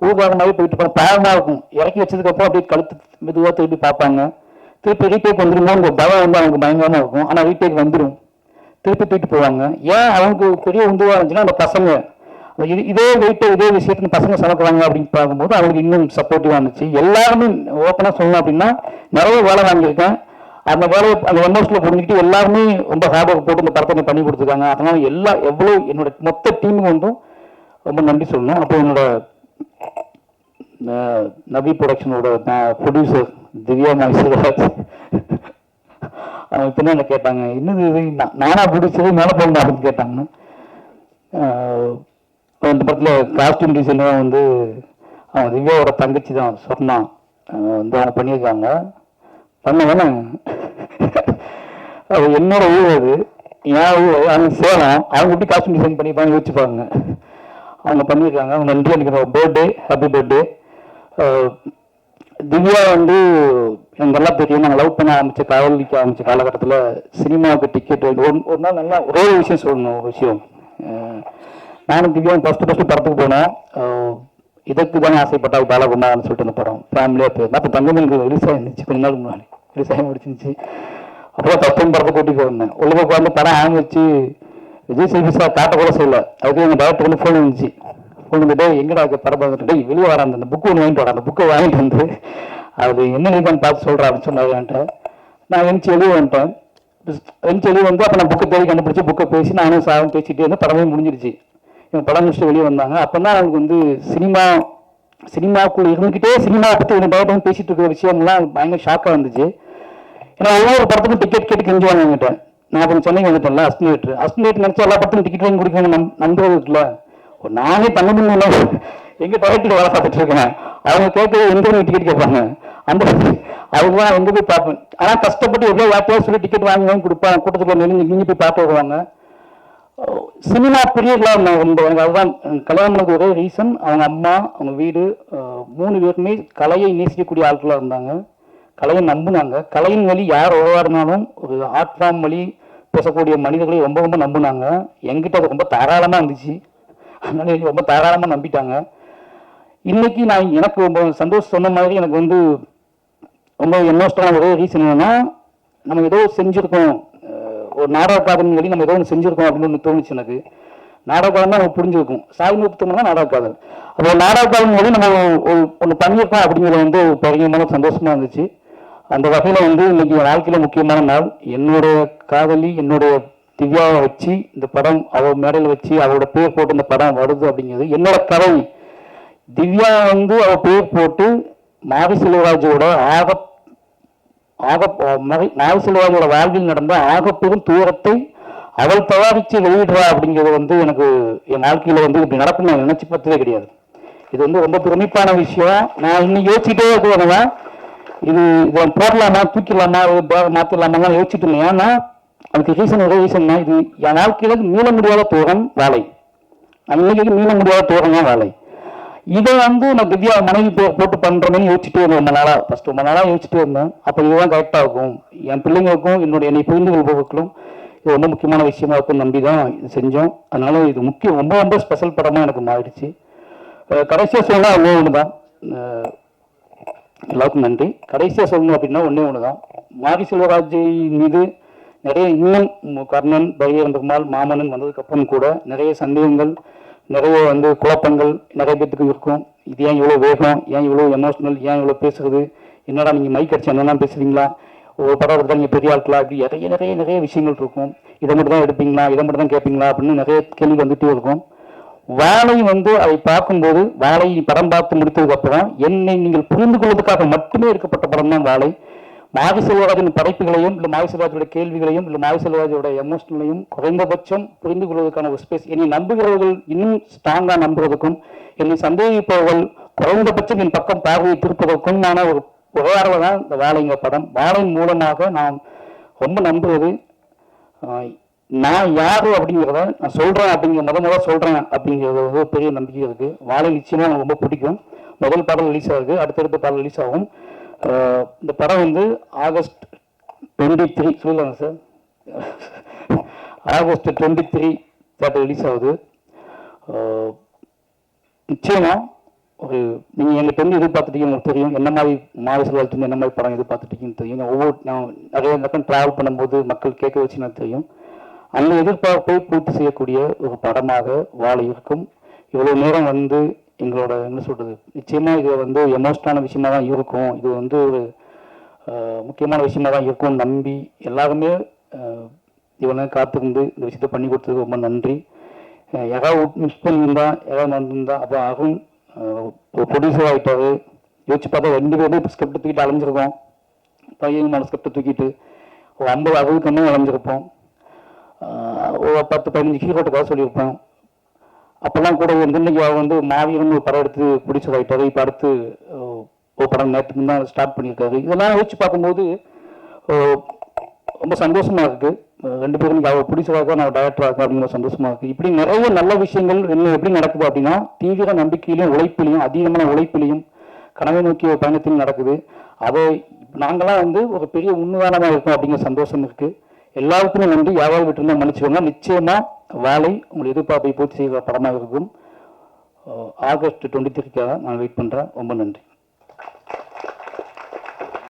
ஊர்வாகமாகவே போயிட்டு இருப்பாங்க, பேரமாக இருக்கும். இறக்கி வச்சதுக்கப்புறம் அப்படியே கழுத்து மெதுவாக திருப்பி பார்ப்பாங்க. திருப்பி ரீடேக் வந்துருமோ உங்க பயம் வந்து அவங்களுக்கு பயங்கரமா இருக்கும். ஆனால் ரீடேக் வந்துடும், திருப்பி தூக்கிட்டு போவாங்க. ஏன் அவங்களுக்கு பெரிய உந்துவா இருந்துச்சுன்னா அந்த பசங்க இதே வெயிட்டை இதே விஷயத்துல பசங்க சமைக்கிறாங்க அப்படின்னு பார்க்கும்போது அவங்களுக்கு இன்னும் சப்போர்ட்டிவா இருந்துச்சு. எல்லாருமே ஓப்பனா சொல்லணும் அப்படின்னா நிறைய வேலை வாங்கியிருக்கேன். அந்த வேலையை அந்த எமோஷனில் புரிஞ்சுக்கிட்டு எல்லாருமே ரொம்ப ஹார்ட் ஒர்க் போட்டு இந்த படத்தை பண்ணி கொடுத்துருக்காங்க. அதனால எவ்வளோ என்னோட மொத்த டீமுக்கு வந்தும் ரொம்ப நன்றி சொல்லணும். அப்போ என்னோட நவி ப்ரொடக்ஷனோட ப்ரொடியூசர் திவ்யா மைசூராஜ் அவங்க பின்னாடி கேட்டாங்க, என்னது இது நானா பிடிச்சது மேலே போகணும் அப்படின்னு கேட்டாங்க. இந்த படத்தில் காஸ்டியூம் டிசைனரும் வந்து அவங்க திவ்யாவோட தங்கச்சி தான் சொன்னா வந்து அவங்க பண்ணியிருக்காங்க. பண்ண அது என்னோட ஊர், அது என் ஊர், அவங்க சேலம். அவங்க எப்படி காஸ்டியூம் டிசைன் பண்ணிப்பாங்க யோசிச்சுப்பாங்க. அவங்க பண்ணியிருக்காங்க. அவங்க நன்றி. எனக்கு பர்த்டே, ஹாப்பி பர்த்டே. திவ்யா வந்து எனக்கு நல்லா தெரியும். நாங்கள் லவ் பண்ண காதலிக்க ஆரம்பிச்ச காலகட்டத்தில் சினிமாவுக்கு டிக்கெட் ஒரு நாள் நல்லா ஒரே விஷயம் சொல்லணும். ஒரு விஷயம், நானும் திவ்யாவும் ஃபஸ்ட்டு படத்துக்கு போனோம். இதற்கு தானே ஆசைப்பட்டா பாலகுமார்னு சொல்லிட்டு அந்த படம் ஃபேமிலியாக போயிருந்தேன். அப்போ தங்கமேலுக்கு ரிலீஸ் ஆகிருந்துச்சு, கொஞ்ச நாளுக்கு முன்னாடி ரிலீஸ் ஆகி முடிச்சிருந்துச்சு. அப்புறம் தப்பும் படத்தை கூட்டிட்டு வந்தேன். உள்ள உட்காந்து படம் ஆங் வச்சு விஜய் சேவி சார் காட்ட கூட செய்யல. அதுக்கு எங்கள் டேரக்டர் வந்து ஃபோன் வந்துச்சு. ஃபோன் வந்துட்டு எங்கடா படம் பார்த்துட்டு வெளியே வர அந்த புக்கு ஒன்று வாங்கிட்டு வரேன். அந்த புக்கை வாங்கிட்டு வந்து அது என்ன நீக்கான்னு பார்த்து சொல்கிறேன் அப்படின்னு சொன்னாங்க. நான் எழுச்சி வெளியே வந்துட்டேன். எழுச்சி வெளியே வந்து அப்போ நான் புக்கை தேடி கண்டுபிடிச்சி புக்கை பேசி நானும் சாரும் பேசிகிட்டே இருந்து படமே முடிஞ்சிருச்சு. இவங்க படம் முடிச்சுட்டு வெளியே வந்தாங்க. அப்போ தான் எனக்கு வந்து சினிமாக்குள்ளே இருந்துக்கிட்டே சினிமாவை பற்றி எனக்கு டேரக்டர் பேசிகிட்டு இருக்கிற விஷயம்லாம் பயங்கர ஷாக்காக இருந்துச்சு. ஏன்னா ஒவ்வொரு படத்துக்கும் டிக்கெட் கேட்டு கெஞ்சி வாங்கிட்டேன். நான் அப்புறம் சென்னைக்கு வந்துட்டேன்ல, அஸ்டினேட் நினச்சி எல்லா படத்துக்கும் டிக்கெட் வாங்கி கொடுக்குறாங்க நம்புறது இருக்குல்ல. நானே பண்ண முடியல, எங்க டாக்டர் வேலை பார்த்துட்டு இருக்கேன். அவங்க கேட்க எந்த டிக்கெட் கேட்பாங்க, அந்த அவங்க எங்க போய் பார்ப்பேன். ஆனால் கஷ்டப்பட்டு எவ்வளோ வார்த்தையாக சொல்லி டிக்கெட் வாங்கி கொடுப்பாங்க. கூட்டத்துக்கு நெருங்கி போய் பார்த்து வருவாங்க. சினிமா பிரியர்களாக நான் ரொம்ப எனக்கு அதுதான் கல்யாணம் பண்ணது ஒரே ரீசன். அவங்க அம்மா, அவங்க வீடு, 3 பேருமே கலையை நேசிக்கக்கூடிய ஆட்களாக இருந்தாங்க. கலையை நம்பினாங்க. கலையின் வழி யார் உருவாடினாலும் ஒரு ஆர்ட் ஃபார்ம் வழி பேசக்கூடிய மனிதர்களை ரொம்ப ரொம்ப நம்பினாங்க. என்கிட்ட அது ரொம்ப தாராளமாக இருந்துச்சு. அதனால ரொம்ப தாராளமாக நம்பிட்டாங்க. இன்னைக்கு நான் எனக்கு ரொம்ப சந்தோஷம் சொன்ன மாதிரி எனக்கு வந்து ரொம்ப எமோஷனலான ஒரே ரீசன் என்னன்னா, நம்ம ஏதோ செஞ்சுருக்கோம், ஒரு நாடக காதல் வழி நம்ம ஏதோ ஒன்று செஞ்சுருக்கோம் அப்படின்னு ஒன்று தோணுச்சு எனக்கு. நாடக காதல் தான் நம்ம புரிஞ்சிருக்கும். சாய் முகத்தம்னா நாடக காதல். அப்போ நாடக காதல் வழி நம்ம ஒன்று பண்ணியிருக்கோம் அப்படிங்கிறது வந்து பெரியமான சந்தோஷமா இருந்துச்சு. அந்த வகையில் வந்து இன்னைக்கு என் வாழ்க்கையில் முக்கியமான நாள். என்னுடைய காதலி, என்னுடைய திவ்யாவை வச்சு இந்த படம் அவள் மேடையில் வச்சு அவளோட பேர் போட்டு இந்த படம் வருது அப்படிங்கிறது என்னோட கதை. திவ்யா வந்து அவள் பேர் போட்டு மாரி செல்வராஜோட மாரி செல்வராஜோட வாழ்வில் நடந்த ஆகப்பெரும் தூரத்தை அவள் தயாரித்து வெளியிடுறா அப்படிங்கிறது வந்து எனக்கு என் வாழ்க்கையில் வந்து இப்படி நடக்கும் நான் நினைச்சு பார்த்ததே கிடையாது. இது வந்து ரொம்ப பிரமிப்பான விஷயம். நான் இன்னும் யோசிச்சுட்டே இருக்கிறேன், இதை போடலாமா, தூக்கிடலாமா, மாற்றிடலாமா யோசிச்சுட்டு இருந்தேன். ஏன்னா அதுக்கு ரீசன் ஒரே ரீசன் தான், இது என் வாழ்க்கையில் மீள முடியாத தூரம் வேலை. இன்னைக்கு மீள முடியாத தூரம் தான் வேலை. இதை வந்து நான் திவ்யா மனைவி போட்டு பண்ணுறேன்னு யோசிச்சுட்டே இருந்தேன் ரொம்ப நாளாக யோசிச்சுட்டே இருந்தேன். அப்போ இதுதான் கரெக்டாக இருக்கும், என் பிள்ளைங்களுக்கும் என்னை புரிந்து கொள்பவர்களும் இது ரொம்ப முக்கியமான விஷயமா இருக்கும்னு நம்பி தான் இது செஞ்சோம். அதனால இது ரொம்ப ரொம்ப ஸ்பெஷல் படமாக எனக்கு மாறிடுச்சு. கடைசியாக சொல்லலாம் ஒன்றே ஒன்று தான், எல்லாருக்கும் நன்றி. கடைசியாக சொல்லணும் அப்படின்னா ஒன்றே ஒன்று தான், மாரி செல்வராஜ் மீது நிறைய இன்னும் கர்ணன், பைரன் பெருமாள், மாமன்னன் வந்ததுக்கப்புறம் கூட நிறைய சந்தேகங்கள், நிறைய வந்து குழப்பங்கள் நிறைய பேத்துக்கு இருக்கும். இது ஏன் இவ்வளோ வேகம், ஏன் இவ்வளோ எமோஷனல், ஏன் இவ்வளோ பேசுறது, என்னடா நீங்கள் மைக் அடிச்சு என்னெல்லாம் பேசுவீங்களா, ஒரு படம் தான் நீங்கள் பெரிய ஆட்களா, அப்படி நிறைய நிறைய நிறைய விஷயங்கள் இருக்கும். இதை மட்டும் தான் எடுப்பீங்களா, இதை மட்டும் தான் கேட்பீங்களா அப்படின்னு நிறைய கேள்வி வந்துகிட்டே இருக்கும். வேலை வந்து அதை பார்க்கும்போது, வேலை படம் பார்த்து முடித்ததுக்கு அப்புறம் என்னை நீங்கள் புரிந்து கொள்வதற்காக மட்டுமே எடுக்கப்பட்ட படம் தான் வேலை. மாரி செல்வராஜின் படைப்புகளையும் இல்லை மாரி செல்வராஜோட கேள்விகளையும் இல்லை மாரி செல்வராஜோட எமோஷனலையும் குறைந்தபட்சம் புரிந்து கொள்வதற்கான ஒரு ஸ்பேஸ், என்னை நம்புகிறவர்கள் இன்னும் ஸ்ட்ராங்காக நம்புவதற்கும், என்னை சந்தேகிப்பவர்கள் குறைந்தபட்சம் என் பக்கம் பார்வையை திருப்பதற்கும் ஒரு உரையாடல தான் இந்த வேலைங்க படம். வேலையின் மூலமாக நான் ரொம்ப நம்புவது, நான் யாரு அப்படிங்கிறத நான் சொல்றேன் முதல்ல சொல்றேன் அப்படிங்கிறது ஒரு பெரிய நம்பிக்கை இருக்கு. வாழை நிச்சயமா எனக்கு ரொம்ப பிடிக்கும். முதல் பாடல் ரிலீஸ் ஆகுது, அடுத்தடுத்த பாடல் ரிலீஸ் ஆகும். இந்த படம் வந்து ஆகஸ்ட் 23 சொல்லுவாங்க சார், ஆகஸ்ட் 23 ரிலீஸ் ஆகுது. நிச்சயமா ஒரு நீங்கள் எங்கிட்ட இருந்து எதிர்பார்த்துட்டீங்க, உங்களுக்கு தெரியும் என்ன மாதிரி மாரி செல்வராஜ் என்ன மாதிரி படம் எதிர்பார்த்துட்டீங்கன்னு தெரியும். நான் நிறைய பக்கம் ட்ராவல் பண்ணும்போது மக்கள் கேட்க வச்சு நான் தெரியும். அந்த எதிர்பார்ப்பை பூர்த்தி செய்யக்கூடிய ஒரு படமாக வாழை இருக்கும். இவ்வளோ நேரம் வந்து எங்களோட என்ன சொல்றது, நிச்சயமா இது வந்து எமோஷனலான விஷயமா தான் இருக்கும், இது வந்து ஒரு முக்கியமான விஷயமா தான் இருக்கும்னு நம்பி எல்லாருமே இவனை காத்திருந்து இந்த விஷயத்த பண்ணி கொடுத்ததுக்கு ரொம்ப நன்றி. யாராவது மிஸ் பண்ணியிருந்தா, யாராவது வந்திருந்தா, அப்போ அருண் ஒரு ப்ரொடியூசர் ஆகிட்டாரு. யோசிச்சு பார்த்தா 2 பேருமே ஸ்கிரிப்ட் தூக்கிட்டு அலைஞ்சிருக்கோம். பையன் ஸ்கிரிப்ட் தூக்கிட்டு ஒரு 50-60 கம்மியாக அலைஞ்சிருப்போம். ஒரு 10-15 ஹீரோட்டுக்காக சொல்லியிருப்போம். அப்போல்லாம் கூட இன்னைக்கு வந்து மாவீரன் ஒரு படம் எடுத்து ப்ரொடியூசர் ஆகிட்டாரு. இப்போ அடுத்து ஒரு படம் நேற்றுக்கு தான் ஸ்டார்ட் பண்ணியிருக்காரு. இதெல்லாம் யோசிச்சு பார்க்கும்போது ரொம்ப சந்தோஷமா இருக்கு. 2 பேரும் அவர் ப்ரொடியூசராக நான் டைரக்டராக இருக்கேன் அப்படிங்கிற சந்தோஷமா இருக்கு. இப்படி நிறைய நல்ல விஷயங்கள் இன்னும் எப்படி நடக்குது அப்படின்னா, தீவிர நம்பிக்கையிலையும் உழைப்பிலையும் அதிகமான உழைப்பிலையும் கனவை நோக்கிய ஒரு பயணத்திலும் நடக்குது. அதை நாங்களாம் வந்து ஒரு பெரிய உண்மையானதாக இருக்கும் அப்படிங்கிற சந்தோஷம் இருக்கு. எல்லாருக்குமே நன்றி. யாராவது விட்டுருந்தா மன்னிச்சுக்கோங்க. நிச்சயமா வேலை உங்களை எதிர்பார்ப்பை பூர்த்தி செய்கிற படமாக இருக்கும். ஆகஸ்ட் 23க்காக நான் வெயிட் பண்றேன். ரொம்ப நன்றி.